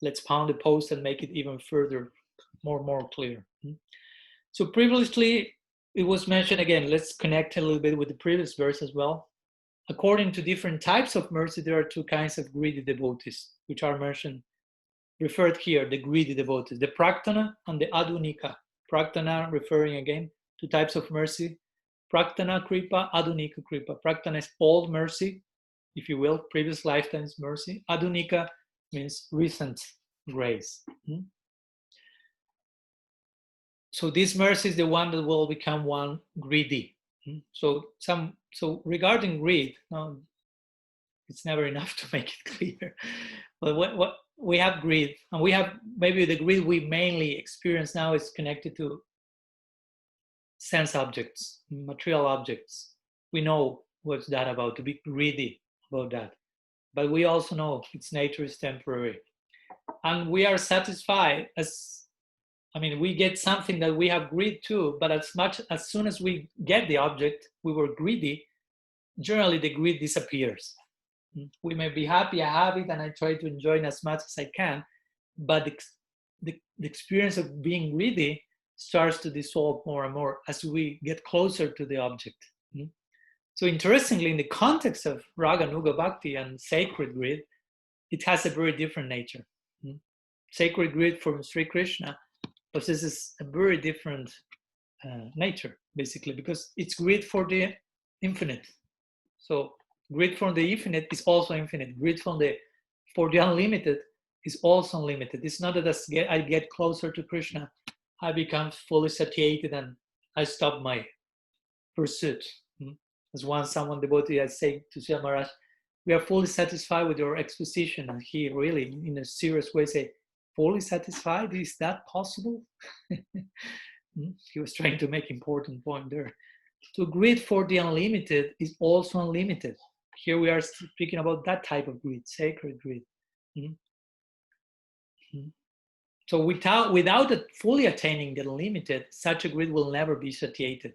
let's pound the post and make it even further, more clear. So previously, it was mentioned again, let's connect a little bit with the previous verse as well. According to different types of mercy, there are two kinds of greedy devotees, which are mentioned, referred here, the greedy devotees, the praktana and the adunika. Praktana referring again to types of mercy. Praktana kripa, adunika kripa. Praktana is old mercy, if you will, previous lifetimes mercy. Adunika means recent grace. So this mercy is the one that will become one greedy. So regarding greed, it's never enough to make it clear. But what we have greed, and we have maybe the greed we mainly experience now is connected to sense objects, material objects. We know what's that about, to be greedy about that. But we also know its nature is temporary. And we are satisfied we get something that we have greed to, but as soon as we get the object, we were greedy, generally the greed disappears. We may be happy I have it and I try to enjoy it as much as I can, but the experience of being greedy starts to dissolve more and more as we get closer to the object. So interestingly, in the context of Raga Nuga Bhakti and sacred greed, it has a very different nature. Sacred greed from Sri Krishna possesses a very different nature, basically, because it's greed for the infinite. So greed from the infinite is also infinite. Greed for the unlimited is also unlimited. It's not that as I get closer to Krishna, I become fully satiated and I stop my pursuit. As someone devotee I say to Sri Maharaj, we are fully satisfied with your exposition, and he really, in a serious way, say, fully satisfied? Is that possible? He was trying to make important point there. So greed for the unlimited is also unlimited. Here we are speaking about that type of greed, sacred greed. So without fully attaining the unlimited, such a greed will never be satiated.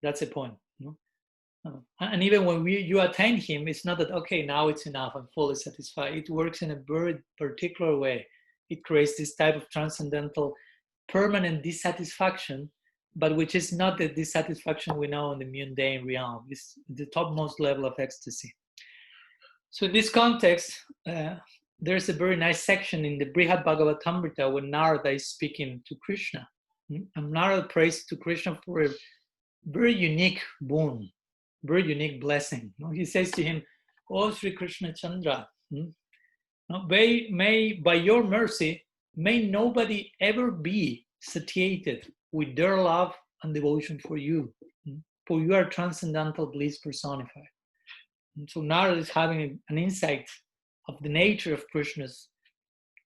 That's the point. And even when you attain him, it's not that, okay, now it's enough, I'm fully satisfied. It works in a very particular way. It creates this type of transcendental, permanent dissatisfaction, but which is not the dissatisfaction we know in the mundane realm. It's the topmost level of ecstasy. So in this context, there's a very nice section in the Brihad Bhagavatamrita when Narada is speaking to Krishna. And Narada prays to Krishna for a very unique boon, very unique blessing. He says to him, "Oh Sri Krishna Chandra, may by your mercy, may nobody ever be satiated with their love and devotion for you. for you are transcendental bliss personified. And so Narada is having an insight of the nature of Krishna's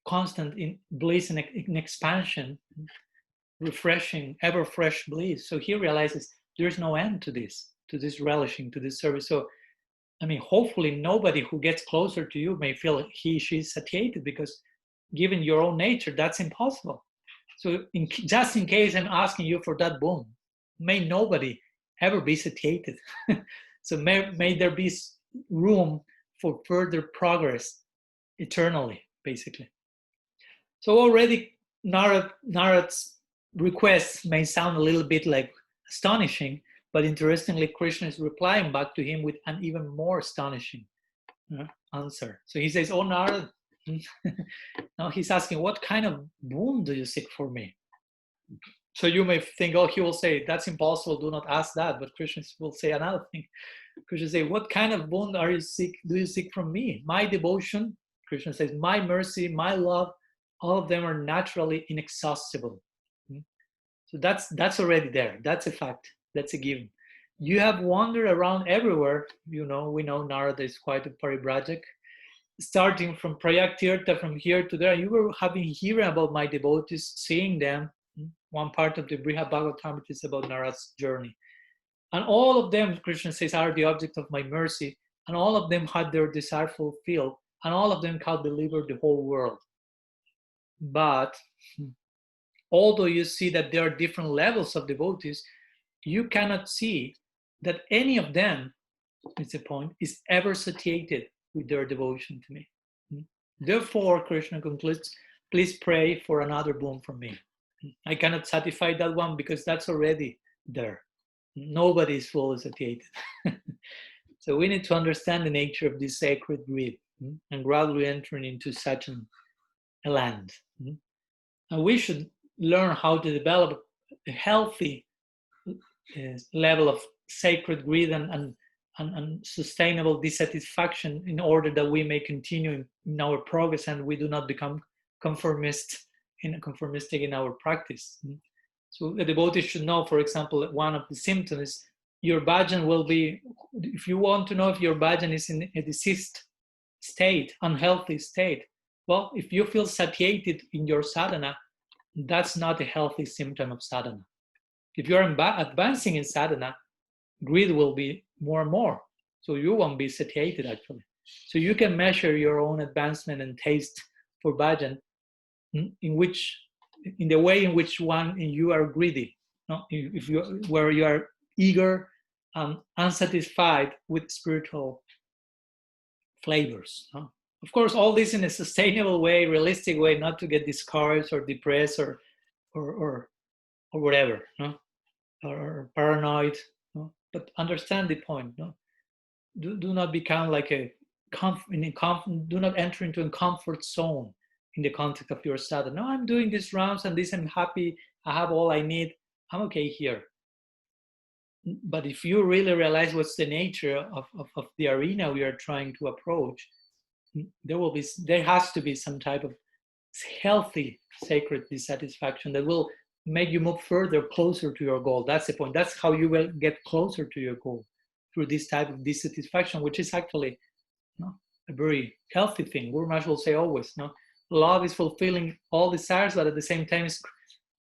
constant bliss and in expansion, refreshing, ever fresh bliss. So he realizes there's no end to this relishing, to this service. So, I mean, hopefully nobody who gets closer to you may feel she's satiated, because given your own nature, that's impossible. So just in case I'm asking you for that boon, may nobody ever be satiated. So may there be room for further progress eternally, basically. So already Narad's requests may sound a little bit like astonishing, but interestingly, Krishna is replying back to him with an even more astonishing answer. So he says, "Oh Narad," now he's asking, "What kind of boon do you seek for me?" So you may think, oh, he will say, "That's impossible, do not ask that." But Krishna will say another thing. Krishna says, "What kind of boon do you seek from me? My devotion," Krishna says, "my mercy, my love, all of them are naturally inexhaustible." So that's already there. That's a fact. That's a given. You have wandered around everywhere. We know Narada is quite a paribrajak. Starting from Prayag Tirtha, from here to there, you were having hearing about my devotees, seeing them. One part of the Brihad Bhagavatam is about Narada's journey. And all of them, Krishna says, are the object of my mercy. And all of them had their desire fulfilled. And all of them can deliver the whole world. But although you see that there are different levels of devotees, you cannot see that any of them, it's a point, is ever satiated with their devotion to me. Therefore, Krishna concludes, please pray for another boon from me. I cannot satisfy that one because that's already there. Nobody is fully satiated. So we need to understand the nature of this sacred greed and gradually entering into such a land. And we should learn how to develop a healthy level of sacred greed and sustainable dissatisfaction in order that we may continue in our progress and we do not become conformistic in our practice. So the devotee should know, for example, that one of the symptoms is your bhajan will be, if you want to know if your bhajan is in a diseased state, unhealthy state, well, if you feel satiated in your sadhana, that's not a healthy symptom of sadhana. If you're advancing in sadhana, greed will be more and more. So you won't be satiated actually. So you can measure your own advancement and taste for bhajan in the way in which you are greedy. No? Where you are eager and unsatisfied with spiritual flavors. No? Of course, all this in a sustainable way, realistic way, not to get discouraged or depressed or whatever, no? Or paranoid. No? But understand the point. No? Do not become like do not enter into a comfort zone in the context of your sadhana. No, I'm doing these rounds and this, I'm happy, I have all I need, I'm okay here. But if you really realize what's the nature of the arena we are trying to approach, there has to be some type of healthy sacred dissatisfaction that will make you move further, closer to your goal. That's the point. That's how you will get closer to your goal, through this type of dissatisfaction, which is actually a very healthy thing. Guru Maharaj will say always, love is fulfilling all desires, but at the same time,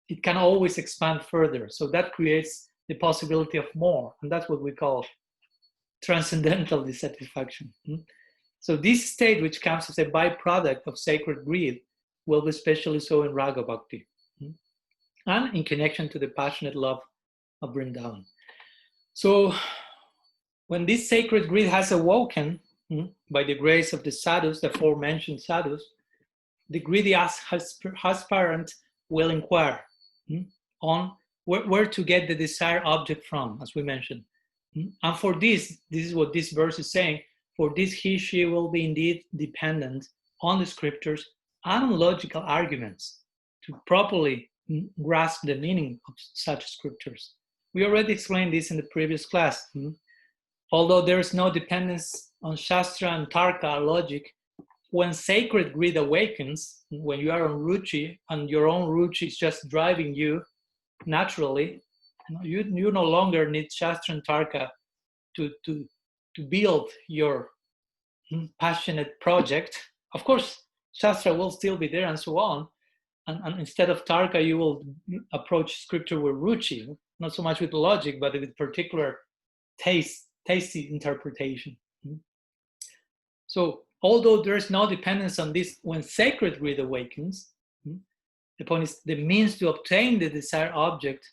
it can always expand further. So that creates the possibility of more. And that's what we call transcendental dissatisfaction. So this state, which comes as a byproduct of sacred greed, will be especially so in Raga Bhakti. And in connection to the passionate love of Vrindavan. So when this sacred greed has awoken, by the grace of the sadhus, the aforementioned sadhus, the greedy aspirant will inquire on where to get the desired object from, as we mentioned. And for this is what this verse is saying, for this she will be indeed dependent on the scriptures and on logical arguments to properly grasp the meaning of such scriptures. We already explained this in the previous class. Although there is no dependence on Shastra and Tarka, logic, when sacred greed awakens, when you are on Ruchi and your own Ruchi is just driving you naturally, You no longer need Shastra and Tarka to build your passionate project. Of course, Shastra will still be there and so on. And instead of Tarka, you will approach scripture with ruchi, not so much with logic, but with particular tasty interpretation. So although there is no dependence on this when sacred greed awakens, the point is the means to obtain the desired object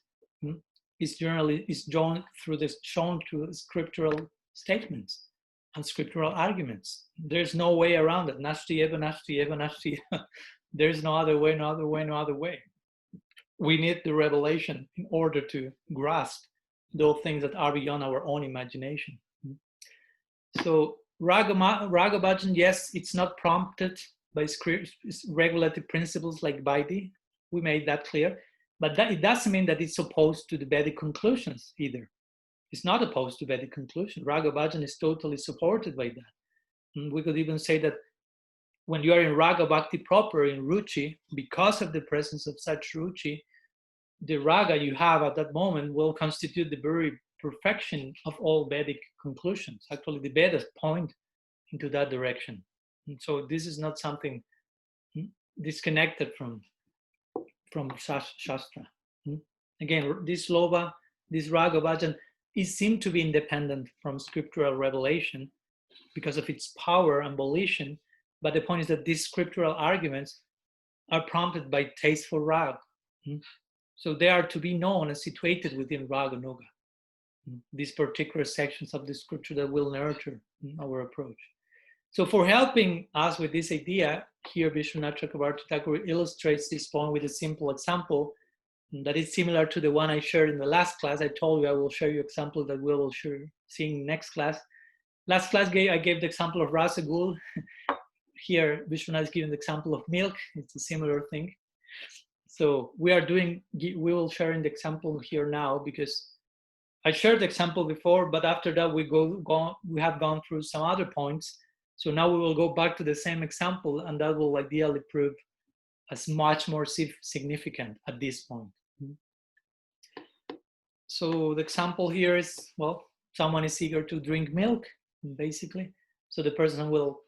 is shown through scriptural statements and scriptural arguments. There's no way around it. Nashti eva, nashti eva, nashti. There's no other way, no other way, no other way. We need the revelation in order to grasp those things that are beyond our own imagination. So Raga-bhajan, yes, it's not prompted by regulative principles like Vaidhi. We made that clear. But it doesn't mean that it's opposed to the Vedic conclusions either. It's not opposed to Vedic conclusion. Raga-bhajan is totally supported by that. And we could even say that when you are in Raga Bhakti proper, in Ruchi, because of the presence of such Ruchi, the Raga you have at that moment will constitute the very perfection of all Vedic conclusions. Actually, the Vedas point into that direction. And so this is not something disconnected from Shastra. Again, this Lobha, this Raga-bhajan, it seemed to be independent from scriptural revelation because of its power and volition. But the point is that these scriptural arguments are prompted by tasteful rag. So they are to be known and situated within Raga-nuga. These particular sections of the scripture that will nurture our approach. So for helping us with this idea, here Vishwanath Chakravarti Thakur illustrates this point with a simple example that is similar to the one I shared in the last class. I told you I will show you example that we will see in next class. Last class I gave the example of rasagul. Here Vishwanath is giving the example of milk. It's a similar thing. So we will share in the example here now because I shared the example before, but after that we have gone through some other points. So now we will go back to the same example, and that will ideally prove as much more significant at this point. So the example here is, well, someone is eager to drink milk, basically. So the person will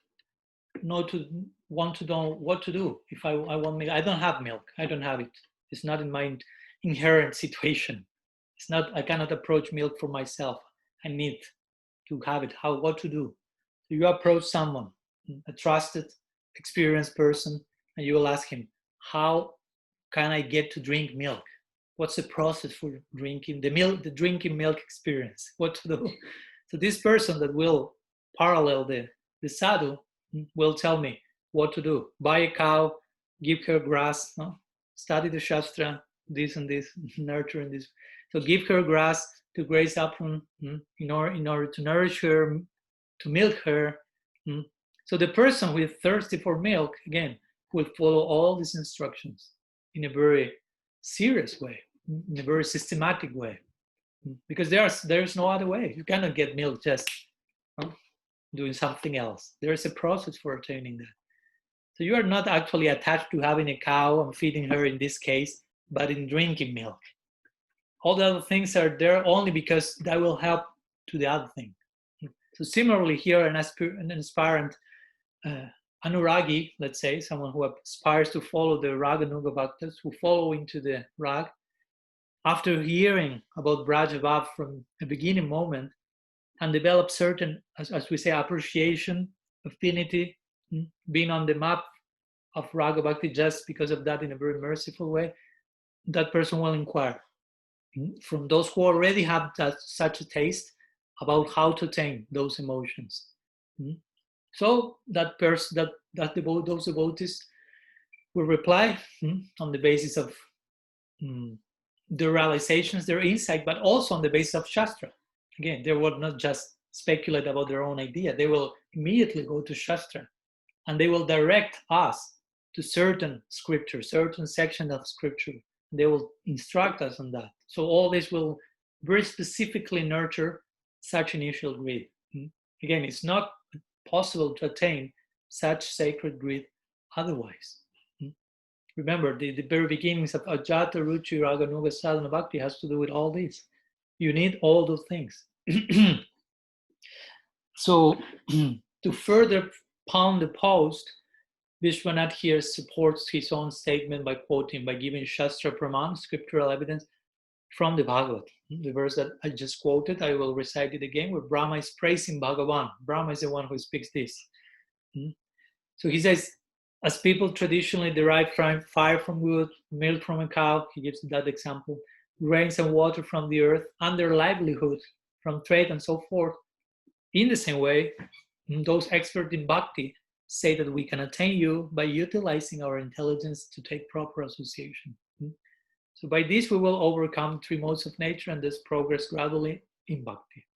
want to know what to do. If I want milk, I don't have milk. I don't have it. It's not in my inherent situation. It's not. I cannot approach milk for myself. I need to have it. What to do? So you approach someone, a trusted, experienced person, and you will ask him, how can I get to drink milk? What's the process for drinking the drinking milk experience? What to do? So this person that will parallel the sadhu will tell me what to do. Buy a cow, give her grass, study the Shastra, this and this, nurture this. So give her grass to graze up from, in order to nourish her, to milk her. So the person who is thirsty for milk, again, will follow all these instructions in a very serious way, in a very systematic way. Because there's no other way. You cannot get milk just doing something else. There's a process for attaining that. So you are not actually attached to having a cow and feeding her in this case, but in drinking milk. All the other things are there only because that will help to the other thing. So similarly here, an aspirant anuragi, let's say, someone who aspires to follow the Raga-nuga bhaktas, who follow into the rag, after hearing about Brajabhav from a beginning moment, and develop certain, as we say, appreciation, affinity, being on the map of Raga Bhakti just because of that in a very merciful way, that person will inquire from those who already have such a taste about how to tame those emotions. So that person, those devotees will reply on the basis of their realizations, their insight, but also on the basis of Shastra. Again, they will not just speculate about their own idea. They will immediately go to Shastra, and they will direct us to certain scripture, certain sections of scripture. They will instruct us on that. So all this will very specifically nurture such initial greed. Again, it's not possible to attain such sacred greed otherwise. Remember, the very beginnings of Ajata, Ruchi, Raga, Nuga, Sadhana, Bhakti has to do with all these. You need all those things. So, to further pound the post, Vishwanath here supports his own statement by quoting, by giving Shastra Praman, scriptural evidence, from the Bhagavad. The verse that I just quoted, I will recite it again, where Brahma is praising Bhagavan. Brahma is the one who speaks this. So he says, as people traditionally derive fire from wood, milk from a cow, he gives that example, rains and water from the earth, and their livelihood from trade and so forth. In the same way, those experts in bhakti say that we can attain you by utilizing our intelligence to take proper association. So by this, we will overcome three modes of nature and thus progress gradually in bhakti.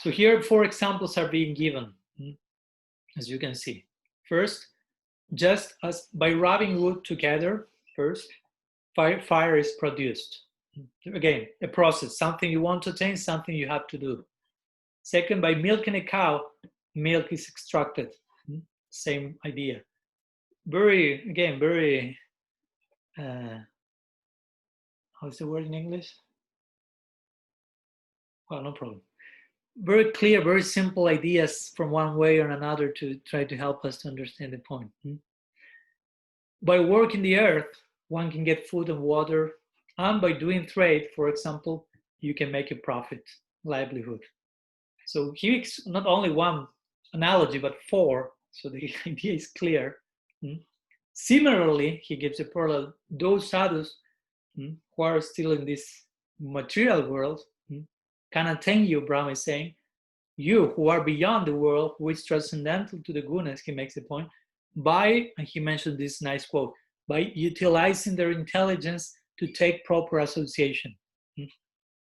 So here, 4 examples are being given, as you can see. First, just as by rubbing wood together, first, fire is produced. Again, a process, something you want to attain, something you have to do. Second, by milking a cow, milk is extracted. Same idea. Very, how's the word in English? Well, no problem. Very clear, very simple ideas from one way or another to try to help us to understand the point. By working the earth, one can get food and water, and by doing trade, for example, you can make a profit, livelihood. So he makes not only one analogy, but 4, so the idea is clear. Similarly, he gives a parallel. Those sadhus who are still in this material world can attain you, Brahma is saying. You who are beyond the world, who is transcendental to the gunas, he makes a point, by, and he mentioned this nice quote, by utilizing their intelligence to take proper association.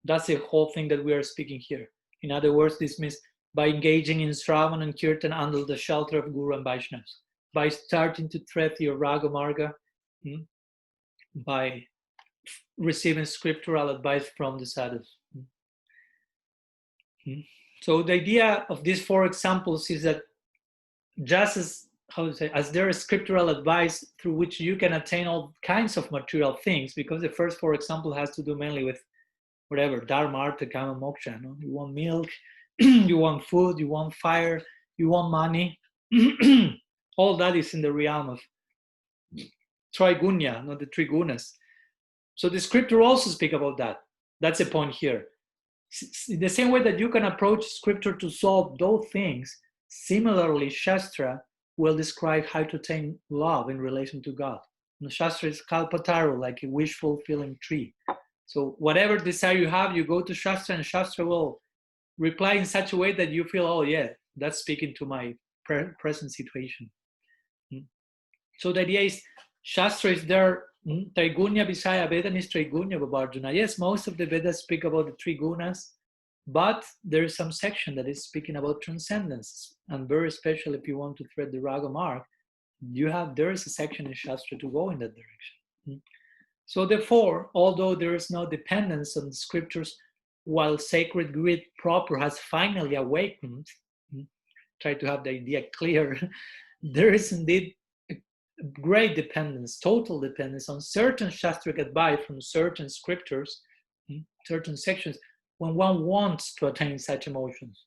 That's the whole thing that we are speaking here. In other words, this means by engaging in Shravan and Kirtan under the shelter of Guru and Vaishnavas, by starting to tread your Raga Marga, by receiving scriptural advice from the sadhus. So the idea of these 4 examples is that just as there is scriptural advice through which you can attain all kinds of material things, because the first 4 examples has to do mainly with whatever, dharma, artha, kama, moksha. You want milk, you want food, you want fire, you want money. All that is in the realm of trigunya, not the three gunas. So the scripture also speak about that. That's the point here. In the same way that you can approach scripture to solve those things, similarly, Shastra will describe how to attain love in relation to God. And Shastra is kalpataru, like a wish-fulfilling tree. So whatever desire you have, you go to Shastra, and Shastra will reply in such a way that you feel, oh yeah, that's speaking to my present situation. So the idea is, Shastra is there, Trigunya Visaya Vedan is Trigunya Vavarjuna. Yes, most of the Vedas speak about the three gunas, but there is some section that is speaking about transcendence. And very especially if you want to thread the Raga mark, there is a section in Shastra to go in that direction. So therefore, although there is no dependence on the scriptures, while sacred greed proper has finally awakened, try to have the idea clear, there is indeed a great dependence, total dependence on certain Shastric advice from certain scriptures, certain sections, when one wants to attain such emotions,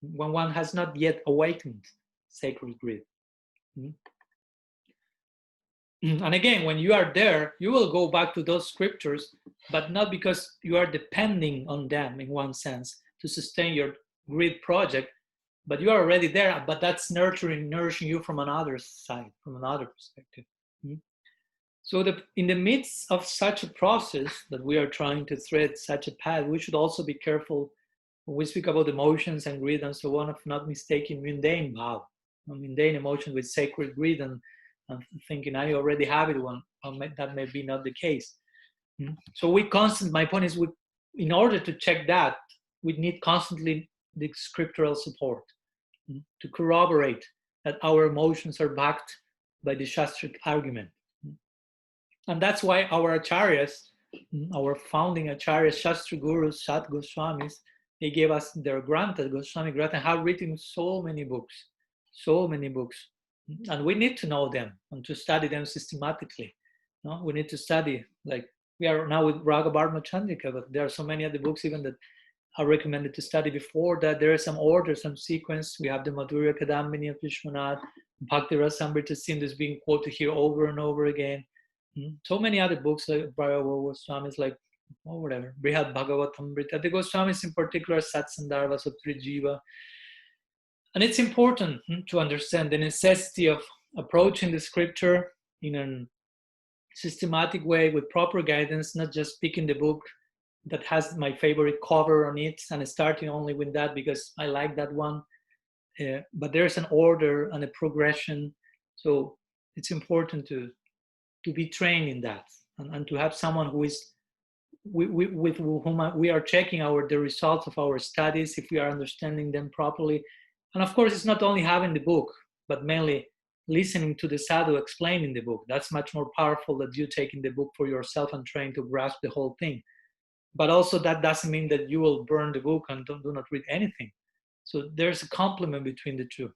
when one has not yet awakened sacred greed. And again, when you are there, you will go back to those scriptures, but not because you are depending on them in one sense to sustain your greed project, but you are already there, but that's nourishing you from another side, from another perspective. So in the midst of such a process that we are trying to thread such a path, we should also be careful when we speak about emotions and greed and so on, of not mistaking mundane bhav, mundane emotion with sacred greed and thinking I already have it one. That may be not the case. So my point is, in order to check that, we need constantly the scriptural support to corroborate that our emotions are backed by the Shastric argument. And that's why our acharyas, our founding acharyas, Shastri Gurus, Sat Goswamis, they gave us their granted, Goswami granted, have written so many books. And we need to know them and to study them systematically. No, we need to study. Like we are now with Raga-vartma-candrika, but there are so many other books even that are recommended to study before that. There is some order, some sequence. We have the Madhurya Kadambini of Vishwanath, Bhakti Rasamrita Sindhu is being quoted here over and over again. So many other books like Braya Goswami's, like whatever, Brihad Bhagavatamrita. The Goswamis in particular, Satsandharva, Saptri Jiva. And it's important to understand the necessity of approaching the scripture in a systematic way with proper guidance, not just picking the book that has my favorite cover on it and starting only with that because I like that one. But there's an order and a progression. So it's important to be trained in that and to have someone who is with whom we are checking the results of our studies, if we are understanding them properly. And of course, it's not only having the book, but mainly listening to the sadhu explaining the book. That's much more powerful than you taking the book for yourself and trying to grasp the whole thing. But also that doesn't mean that you will burn the book and do not read anything. So there's a complement between the two.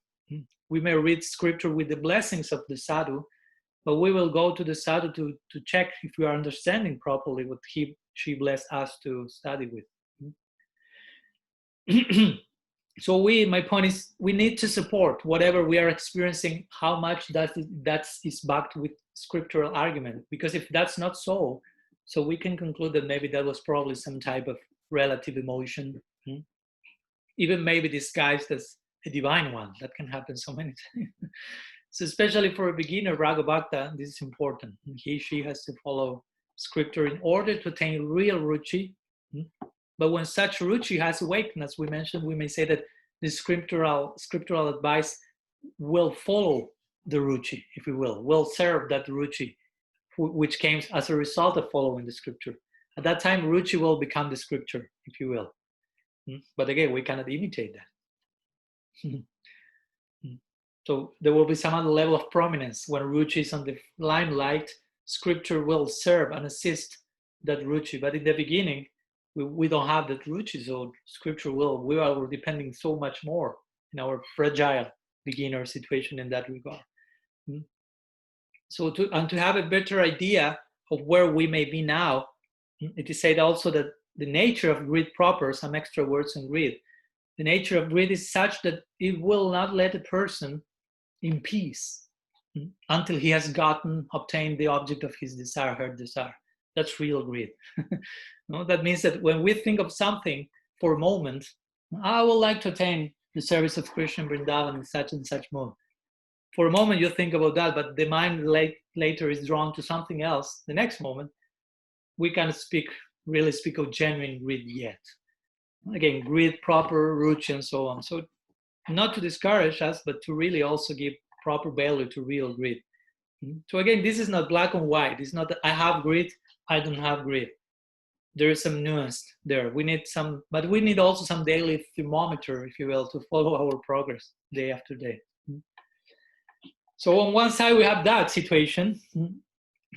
We may read scripture with the blessings of the sadhu, but we will go to the sadhu to check if we are understanding properly what she blessed us to study with. So my point is, we need to support whatever we are experiencing, how much that is backed with scriptural argument. Because if that's not so we can conclude that maybe that was probably some type of relative emotion, even maybe disguised as a divine one. That can happen so many times. So especially for a beginner, Raga Bhakta, this is important. She has to follow scripture in order to attain real ruchi. But when such ruchi has awakened, as we mentioned, we may say that the scriptural advice will follow the ruchi, if you will serve that ruchi, which came as a result of following the scripture. At that time, ruchi will become the scripture, if you will. But again, we cannot imitate that. So there will be some other level of prominence. When ruchi is on the limelight, scripture will serve and assist that ruchi. But in the beginning, we don't have that ruchi, so scripture we are depending so much more in our fragile beginner situation in that regard. So to have a better idea of where we may be now, it is said also that the nature of greed proper, some extra words on greed, the nature of greed is such that it will not let a person in peace until he has obtained the object of his desire, her desire. That's real greed. No, that means that when we think of something for a moment, I would like to attain the service of Krishna Vrindavan in such and such mode. For a moment you think about that, but the mind later is drawn to something else. The next moment, we can't really speak of genuine greed yet. Again, greed proper, ruchi, and so on. So not to discourage us, but to really also give proper value to real greed. So again, this is not black and white. It's not that I have greed, I don't have greed. There is some nuance there. We need also some daily thermometer, if you will, to follow our progress day after day. So on one side, we have that situation.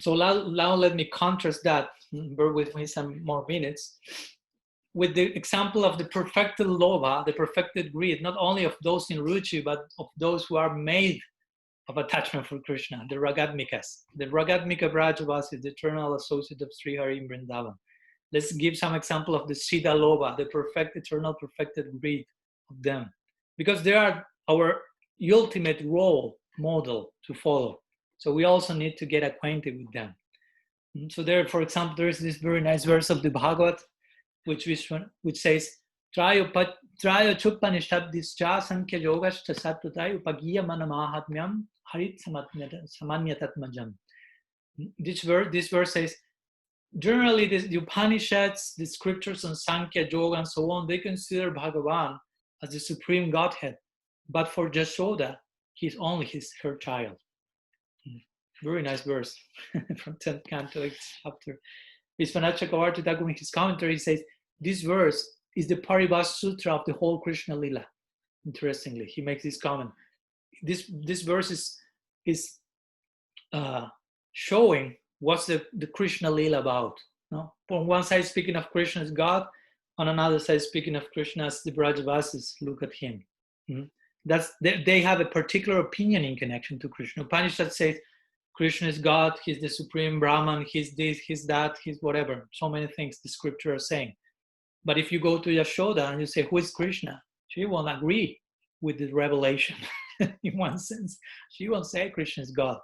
So now let me contrast that, bear with me some more minutes, with the example of the perfected lobha, the perfected greed, not only of those in ruchi, but of those who are made of attachment for Krishna, the Ragatmikas. The Ragatmika Brajavasis, the eternal associate of Sri Hari in Vrindavan. Let's give some example of the Siddha Lobha, the eternal perfected greed of them. Because they are our ultimate role model to follow. So we also need to get acquainted with them. So there, for example, there is this very nice verse of the Bhagavad, which says, Trayo chupanishadischa sankhya yogashta sattvatai upagiya manamahatmyam harit samanyatatmajam. This verse says, generally the Upanishads, the scriptures on Sankhya, Yoga, and so on, they consider Bhagavan as the supreme Godhead. But for Jashoda, he's only her child. Very nice verse from 10th canto chapter. Vishwanath Chakravarti Thakur in his commentary says, this verse is the Paribhas Sutra of the whole Krishna Lila. Interestingly, he makes this comment. This verse is showing what's the Krishna Lila about. No? On one side, speaking of Krishna as God, on another side, speaking of Krishna as the Brajavasis look at him. They have a particular opinion in connection to Krishna. Upanishad says Krishna is God, he's the supreme Brahman, he's this, he's that, he's whatever. So many things the scripture are saying. But if you go to Yashoda and you say, who is Krishna? She won't agree with the revelation in one sense. She won't say Krishna is God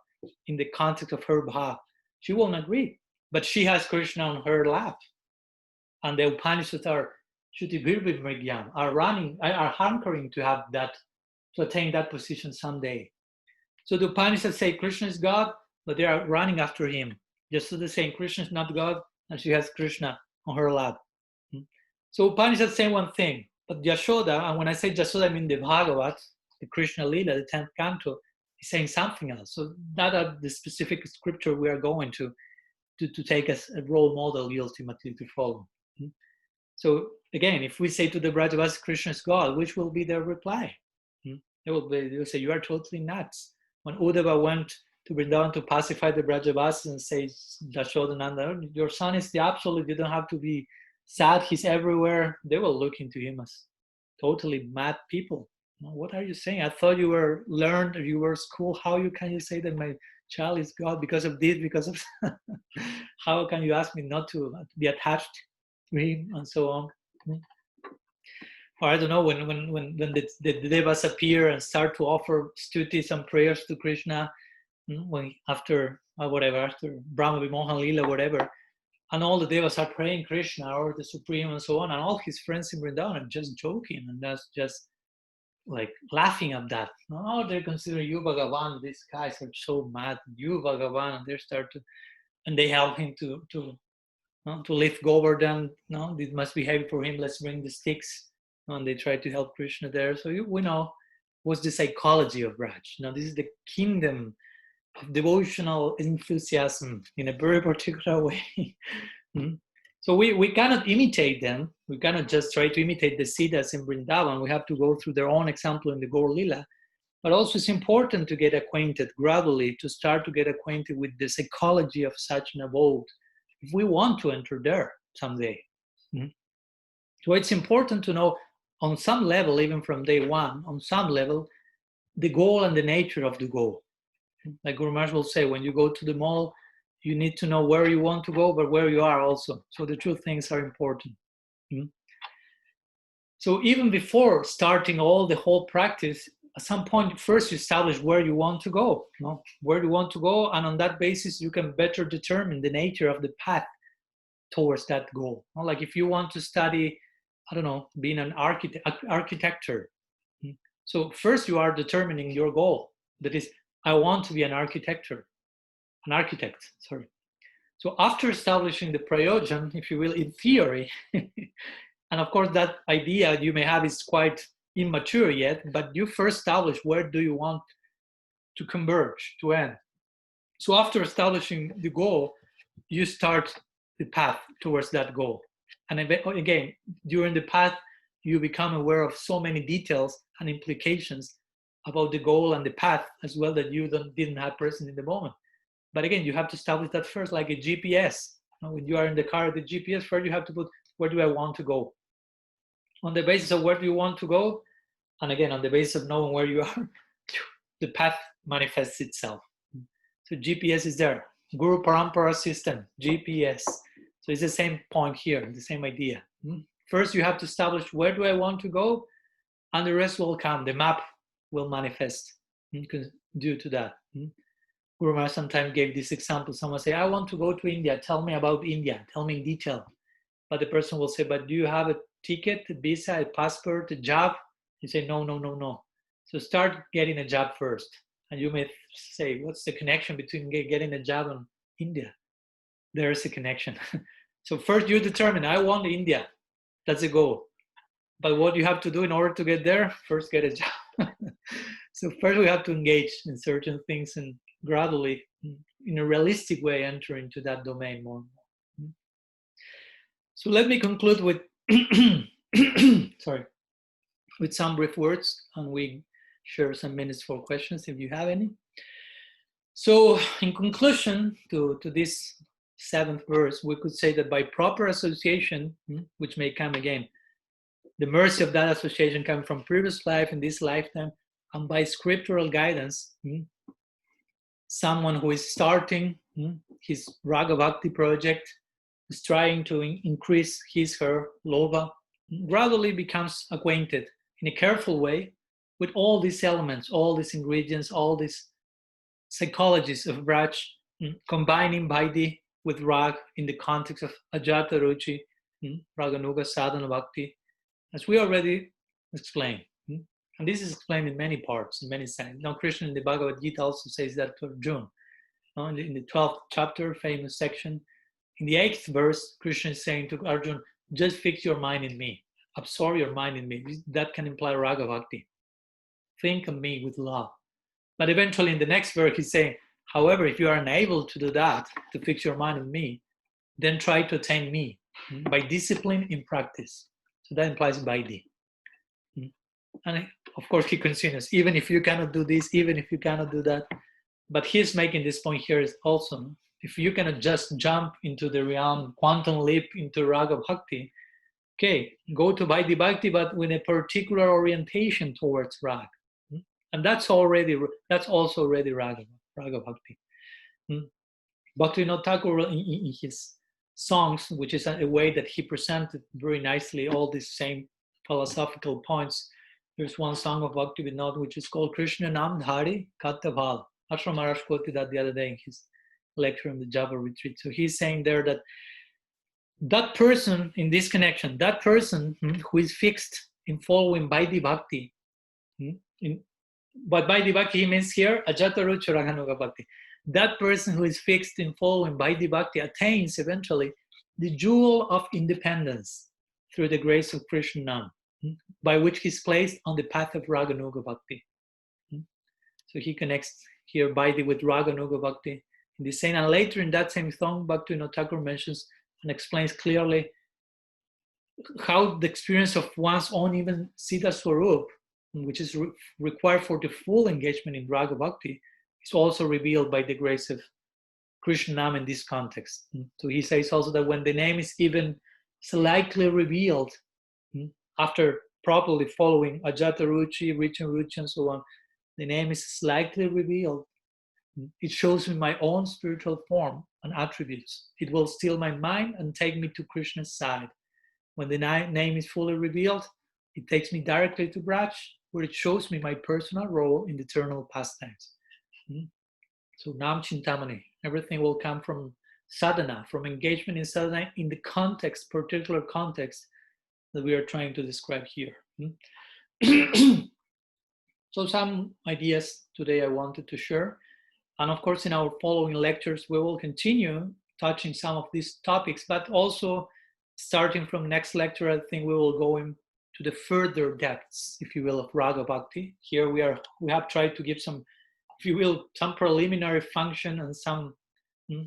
in the context of her bhava. She won't agree. But she has Krishna on her lap. And the Upanishads are are hankering to have that, to attain that position someday. So the Upanishads say Krishna is God, but they are running after him. Just so they're saying Krishna is not God, and she has Krishna on her lap. So Upanishads say one thing, but Yashoda, and when I say Yashoda, I mean the Bhagavat, the Krishna Lila, the 10th canto, is saying something else. So that are the specific scripture we are going to take as a role model ultimately to follow. So again, if we say to the Brajavasis, Krishna is God, which will be their reply? They will say, you are totally nuts. When Uddhava went to Vrindavan to pacify the Brajavasis and say, Yashodananda, your son is the absolute, you don't have to be sad, he's everywhere. They will look into him as totally mad people. What are you saying? I thought you were learned, you were school. How can you say that my child is God because of this, because of how can you ask me not to be attached to him and so on? Or I don't know, when the devas appear and start to offer stutis and prayers to Krishna, after Brahma Vimohan Lila, whatever, and all the devas are praying Krishna or the Supreme and so on, and all his friends in Vrindavan are just joking, and that's just like laughing at that. Oh, they consider you Bhagavan, these guys are so mad, you Bhagavan, and they start to, and they help him to lift Govardhan. No, this must be heavy for him, let's bring the sticks. And they try to help Krishna there. So we know what's the psychology of Raj. Now this is the kingdom of devotional enthusiasm in a very particular way. So we cannot imitate them. We cannot just try to imitate the Siddhas in Vrindavan. We have to go through their own example in the Gaur Lila. But also it's important to get acquainted gradually, to start to get acquainted with the psychology of such an abode, if we want to enter there someday. So it's important to know on some level, even from day one, on some level, the goal and the nature of the goal. Like Guru Maharaj will say, when you go to the mall, you need to know where you want to go, but where you are also. So the two things are important. So even before starting the whole practice, at some point, first you establish where you want to go, where you want to go, and on that basis, you can better determine the nature of the path towards that goal. Like if you want to study, I don't know, being an architecture. So first you are determining your goal. That is, I want to be an architect. So after establishing the prayojan, if you will, in theory, and of course that idea you may have is quite immature yet, but you first establish where do you want to converge, to end. So after establishing the goal, you start the path towards that goal. And again, during the path, you become aware of so many details and implications about the goal and the path as well that you didn't have present in the moment. But again, you have to establish that first, like a GPS. When you are in the car, the GPS, first you have to put, where do I want to go? On the basis of where do you want to go, and again, on the basis of knowing where you are, the path manifests itself. So GPS is there. Guru Parampara system, GPS. So it's the same point here, the same idea. First, you have to establish where do I want to go, and the rest will come. The map will manifest due to that. Guru Maharaj sometimes gave this example. Someone say, I want to go to India. Tell me about India. Tell me in detail. But the person will say, but do you have a ticket, a visa, a passport, a job? You say, no. So start getting a job first. And you may say, what's the connection between getting a job and India? There is a connection. So first you determine, I want India. That's the goal. But what you have to do in order to get there, first get a job. So first we have to engage in certain things and gradually, in a realistic way, enter into that domain more and more. So let me conclude with, with some brief words, and we share some minutes for questions if you have any. So in conclusion to this 7th verse, we could say that by proper association, which may come again, the mercy of that association coming from previous life in this lifetime, and by scriptural guidance, someone who is starting his Raga Bhakti project, is trying to increase her lobha, gradually becomes acquainted in a careful way with all these elements, all these ingredients, all these psychologies of Braj, combining Vaidhi with Rag in the context of Ajata Ruchi, Raganuga Sadhana Bhakti, as we already explained. And this is explained in many parts, in many sense. Now, Krishna in the Bhagavad Gita also says that to Arjuna. In the 12th chapter, famous section, in the 8th verse, Krishna is saying to Arjuna, just fix your mind in me, absorb your mind in me. That can imply Raga Bhakti. Think of me with love. But eventually in the next verse, he's saying, however, if you are unable to do that, to fix your mind on me, then try to attain me by discipline in practice. So that implies Vaidhi. And of course, he continues, even if you cannot do this, even if you cannot do that. But he's making this point here is also, if you cannot just jump into the realm, quantum leap into Raga Bhakti, okay, go to Vaidhi Bhakti, but with a particular orientation towards Raga. And that's also already Raga Bhakti. Bhaktivinoda Thakur in his songs, which is a way that he presented very nicely all these same philosophical points. There's one song of Bhaktivinoda which is called Krishna Nam Dhari Kattaval. Ashram Maharaj quoted that the other day in his lecture in the Java retreat. So he's saying there that that person in this connection, that person who is fixed in following Vaidhi Bhakti, but Vaidhi Bhakti he means here Ajata Rucha Raganuga Bhakti. That person who is fixed in following Vaidhi Bhakti attains eventually the jewel of independence through the grace of Krishna Nam, by which he's placed on the path of Raganuga Bhakti. So he connects here Vaidhi with Raganuga Bhakti in the same, and later in that same song, Bhaktivinoda Thakur mentions and explains clearly how the experience of one's own even Siddha Swarup, which is required for the full engagement in Raga Bhakti, is also revealed by the grace of Krishna Nam in this context. So he says also that when the name is even slightly revealed, after properly following Ajata Ruchi, Richa Ruchi, and so on, the name is slightly revealed. It shows me my own spiritual form and attributes. It will steal my mind and take me to Krishna's side. When the name is fully revealed, it takes me directly to Braj, where it shows me my personal role in the eternal pastimes. So Nam Chintamani, everything will come from sadhana, from engagement in sadhana in the context, particular context that we are trying to describe here. So some ideas today I wanted to share. And of course, in our following lectures, we will continue touching some of these topics, but also starting from next lecture, I think we will go into the further depths, if you will, of Raga Bhakti. Here we have tried to give some, if you will, some preliminary function and some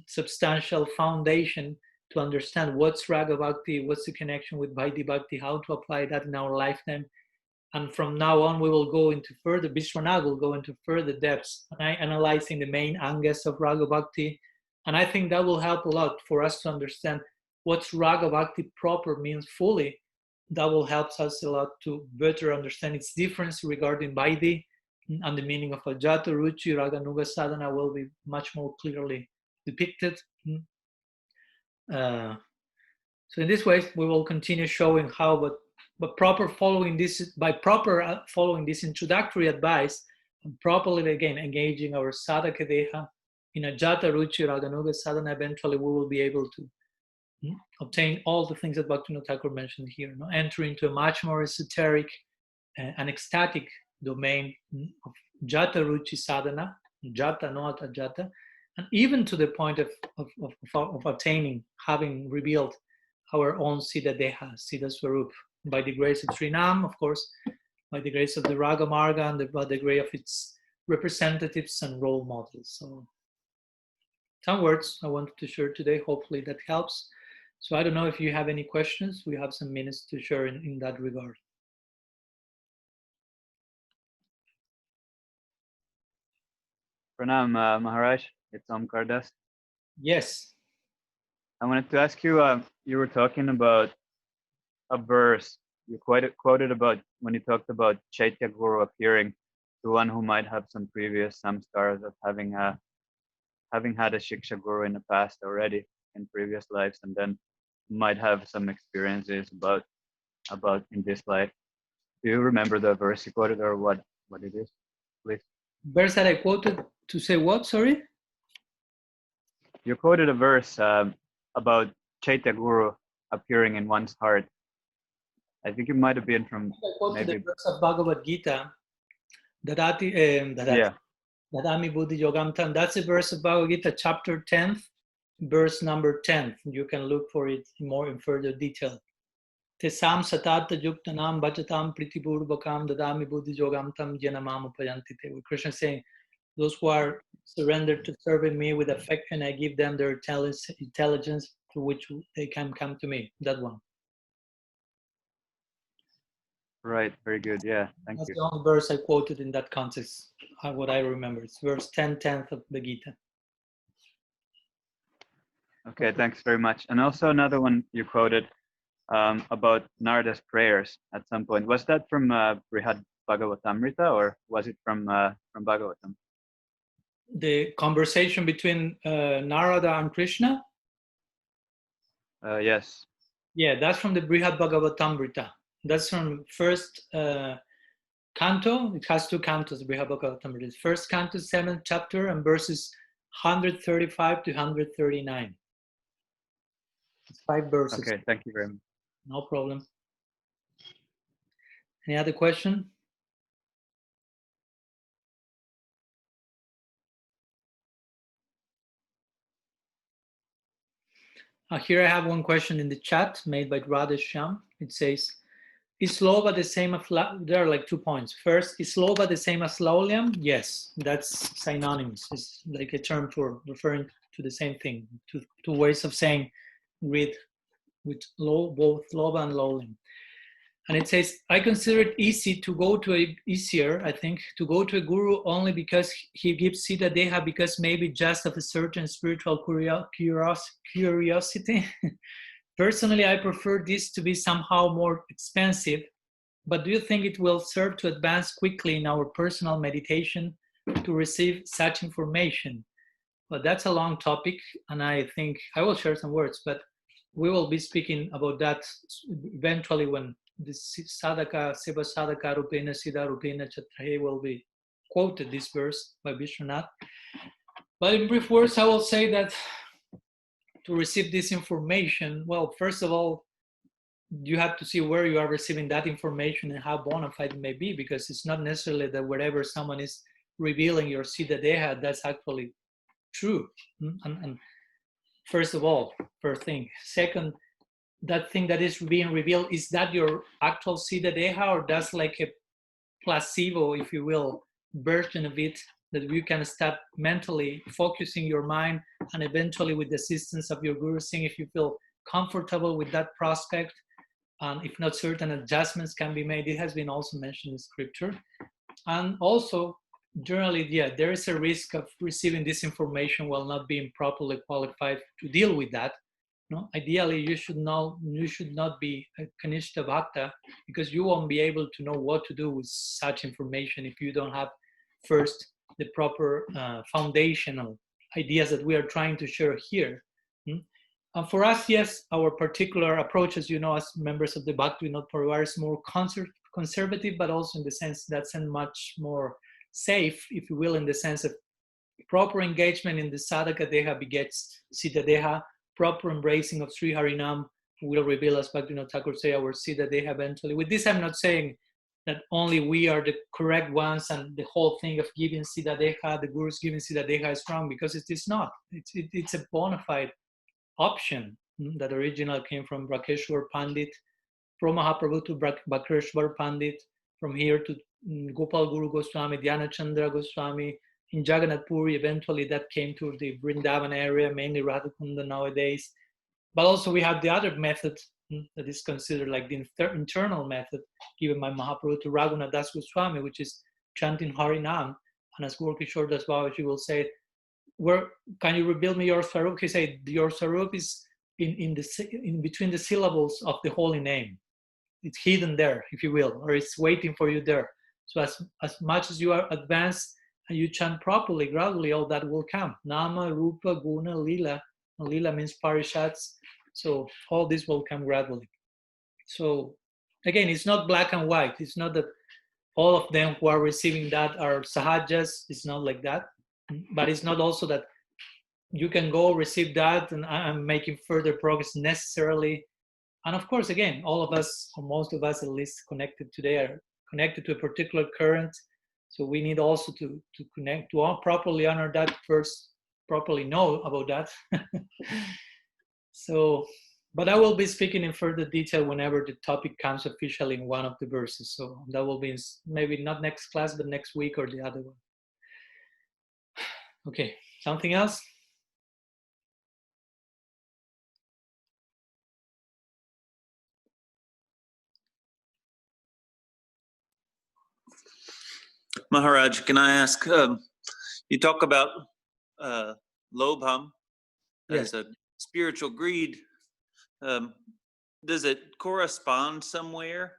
substantial foundation to understand what's Raga Bhakti, what's the connection with Vaidhi Bhakti, how to apply that in our lifetime. And from now on, we will go into further, Vishwanath will go into further depths, analyzing the main angas of Raga Bhakti. And I think that will help a lot for us to understand what Raga Bhakti proper means fully. That will help us a lot to better understand its difference regarding Vaidhi, and the meaning of Ajata Ruchi, Raganuga Sadhana will be much more clearly depicted. So in this way, we will continue showing how, but proper following this, by proper following this introductory advice, and properly again engaging our sadhaka deha in Ajata Ruchi, Raganuga Sadhana, eventually we will be able to obtain all the things that Bhaktivinoda Thakur mentioned here, enter into a much more esoteric and ecstatic domain of Jata Ruchi Sadhana, Jata, not Ajata, and even to the point of attaining, having revealed our own Siddha Deha, Siddha Swarup, by the grace of Sri Nam, of course, by the grace of the Raga Marga, and by the grace of its representatives and role models. So some words I wanted to share today. Hopefully that helps. So I don't know if you have any questions. We have some minutes to share in that regard. Pranam, Maharaj, it's Omkar Das. Yes. I wanted to ask you, you were talking about a verse. You quoted about when you talked about Chaitya Guru appearing to one who might have some previous samskaras of having a having had a Shiksha Guru in the past already in previous lives, and then might have some experiences about in this life. Do you remember the verse you quoted or what it is, please? Verse that I quoted to say what? Sorry? You quoted a verse about Chaitya Guru appearing in one's heart. I think it might have been from I quoted the maybe. verse of Bhagavad Gita, Yeah. Dadami Buddhi Yogamtam. That's a verse of Bhagavad Gita, chapter 10th, verse number 10. You can look for it more in further detail. Tesam satata yuktanam bhajatam pritipurvakam dadami buddhi yogamtam janamam upayantite. With Krishna saying, those who are surrendered to serving me with affection, I give them their intelligence through which they can come to me. That one. Right. Very good. Yeah. Thank That's you. the only verse I quoted in that context, what I remember. It's verse 10th of the Gita. Okay. Thanks very much. And also another one you quoted about Narada's prayers at some point. Was that from Brihad Bhagavatamrita or was it from Bhagavatam? The conversation between Narada and Krishna? Yes. Yeah, that's from the Brihad Bhagavatamrita. That's from first canto. It has two cantos, Brihad Bhagavatamrita. First canto, 7th chapter, and verses 135 to 139. It's 5 verses. Okay. Thank you very much. No problem. Any other question? Here I have one question in the chat made by Radha Shyam. It says, is Lova the same as, there are like 2 points. First, is Lova the same as Lauliam? Yes, that's synonymous. It's like a term for referring to the same thing, two ways of saying read with both Lova and Lauliam. And it says, I consider it easier, I think, to go to a guru only because he gives Siddha Deha, because maybe just of a certain spiritual curiosity. Personally, I prefer this to be somehow more expensive, but do you think it will serve to advance quickly in our personal meditation to receive such information? Well, that's a long topic, and I think I will share some words, but we will be speaking about that eventually when the sadhaka, seva sadhaka rupena siddha rupena chatrahe will be quoted, this verse by Vishwanath. But in brief words, I will say that to receive this information, well, first of all, you have to see where you are receiving that information and how bona fide it may be, because it's not necessarily that wherever someone is revealing your siddha deha, that's actually true. And first of all, first thing. Second, that thing that is being revealed, is that your actual siddha deha, or that's like a placebo, if you will, version of it that you can start mentally focusing your mind, and eventually with the assistance of your guru, seeing if you feel comfortable with that prospect, and if not, certain adjustments can be made. It has been also mentioned in scripture. And also, generally, yeah, there is a risk of receiving this information while not being properly qualified to deal with that. No, ideally, you should not be a Kanishta Bhakta, because you won't be able to know what to do with such information if you don't have first the proper foundational ideas that we are trying to share here. For us, yes, our particular approach, as you know, as members of the Bhaktivinoda Parivar, is more conservative, but also in the sense that's much more safe, if you will, in the sense of proper engagement in the sadhaka deha begets siddha deha, proper embracing of Sri Harinam will reveal, as Bhaktivinoda Thakur say, our siddha deha eventually. With this, I'm not saying that only we are the correct ones and the whole thing of giving siddha deha, the gurus giving siddha deha, is wrong, because it is not. It's a bona fide option that originally came from Brakeshwar Pandit, from Mahaprabhu to Bhakreshwar Pandit, from here to Gopal Guru Goswami, Dhyana Chandra Goswami, in Jagannath Puri. Eventually that came to the Vrindavan area, mainly Radhakunda nowadays. But also we have the other method that is considered like the internal method given by Mahaprabhu to Raghunath Das Goswami, which is chanting Harinam. And as Gaur Kishore Das Babaji will say, where can you rebuild me your Swarup? He said, your Swarup is in between the syllables of the holy name. It's hidden there, if you will, or it's waiting for you there. So as much as you are advanced and you chant properly, gradually all that will come. Nama, Rupa, Guna, Lila. And Lila means parishats. So all this will come gradually. So again, it's not black and white. It's not that all of them who are receiving that are sahajas. It's not like that. But it's not also that you can go receive that and I'm making further progress necessarily. And of course, again, all of us, or most of us at least connected today, are connected to a particular current. So we need also to connect, to properly honor that first, properly know about that. So, but I will be speaking in further detail whenever the topic comes officially in one of the verses. So that will be maybe not next class, but next week or the other one. Okay, something else? Maharaj, can I ask, you talk about lobham as a spiritual greed. Does it correspond somewhere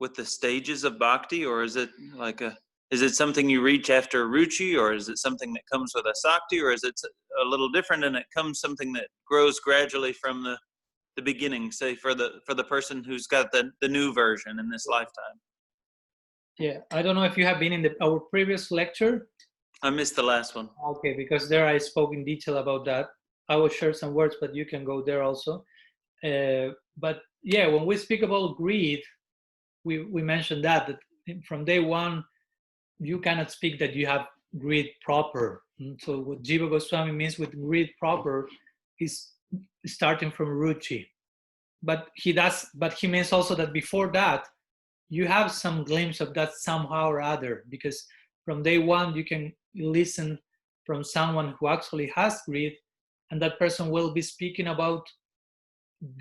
with the stages of bhakti, or is it like is it something you reach after ruchi, or is it something that comes with a sakti, or is it a little different and it comes something that grows gradually from the beginning, say for the person who's got the new version in this lifetime? Yeah, I don't know if you have been in our previous lecture. I missed the last one. Okay, because there I spoke in detail about that. I will share some words, but you can go there also. But yeah, when we speak about greed, we mentioned that from day one, you cannot speak that you have greed proper. So what Jiva Goswami means with greed proper is starting from ruchi. But he means also that before that, you have some glimpse of that somehow or other, because from day one you can listen from someone who actually has greed, and that person will be speaking about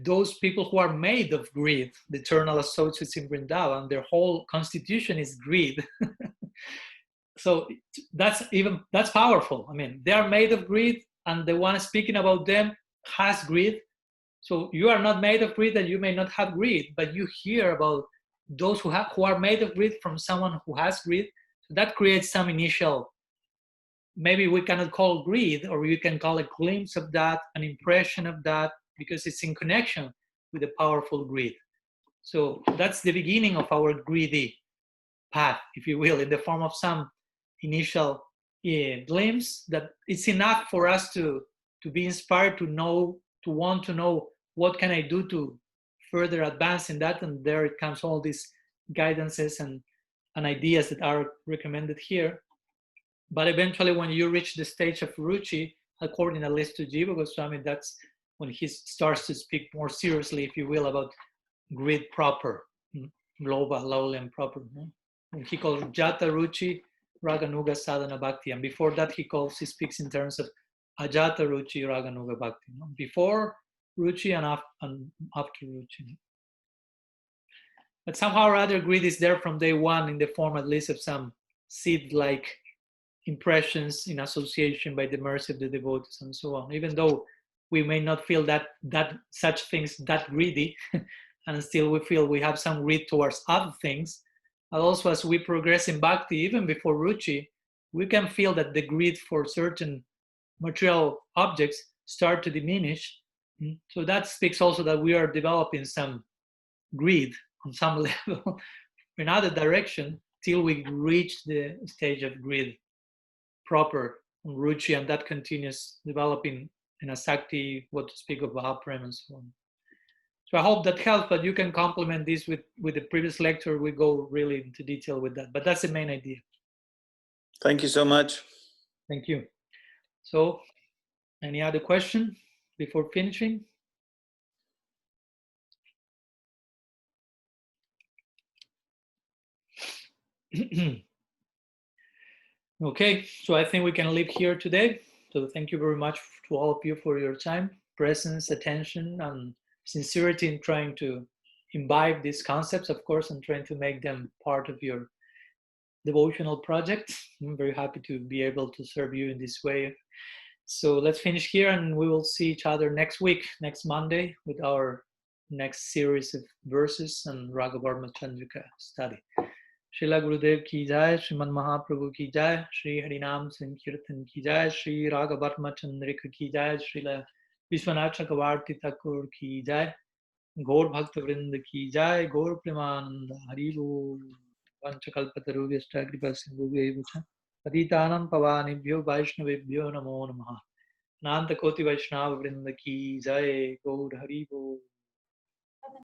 those people who are made of greed, the eternal associates in Vrindavan. Their whole constitution is greed. So that's powerful. I mean, they are made of greed, and the one speaking about them has greed. So you are not made of greed, and you may not have greed, but you hear about those who are made of greed from someone who has greed. So that creates some initial, maybe we cannot call greed, or you can call a glimpse of that, an impression of that, because it's in connection with the powerful greed. So that's the beginning of our greedy path, if you will, in the form of some initial glimpse that it's enough for us to be inspired, to know, to want to know what can I do to further advance in that. And there it comes all these guidances and ideas that are recommended here. But eventually when you reach the stage of ruchi, according at least to Jiva Goswami, that's when he starts to speak more seriously, if you will, about greed proper, lobha, lowly and proper. And he calls jata ruchi, raganuga sadhana bhakti. And before that he speaks in terms of ajata ruchi, raganuga bhakti. Before ruchi and after ruchi. But somehow or other, greed is there from day one in the form at least of some seed-like impressions in association by the mercy of the devotees and so on. Even though we may not feel that such things that greedy, and still we feel we have some greed towards other things. But also as we progress in bhakti, even before ruchi, we can feel that the greed for certain material objects start to diminish. So that speaks also that we are developing some greed on some level in other direction till we reach the stage of greed proper on ruchi, and that continues developing in a sakti, what to speak of Mahaprem and so on. So I hope that helps, but you can complement this with the previous lecture. We go really into detail with that, but that's the main idea. Thank you so much. Thank you. So any other question before finishing? Okay, so I think we can leave here today. So thank you very much to all of you for your time, presence, attention, and sincerity in trying to imbibe these concepts, of course, and trying to make them part of your devotional project. I'm very happy to be able to serve you in this way. So let's finish here, and we will see each other next week, next Monday, with our next series of verses and Raga-vartma-candrika study. Srila गुरुदेव की जय, श्रीमन महाप्रभु की जय, श्री हरिनाम संकीर्तन की जय, श्री राग-वर्मा-चंद्रिका की जय, श्रीला विश्वनाथ चक्रवर्ती ठाकुर की जय, गौर भक्त वृंद की जय, गौर प्रेमानंद हरि बोल। वंशकल्पतरुभ्यश्च कृपा सिन्धुभ्यैव च पतितानां पावनेभ्यो वैष्णवेभ्यो नमो नमः। अनंत कोटि वैष्णव वृंद की जय, गौर हरि बोल।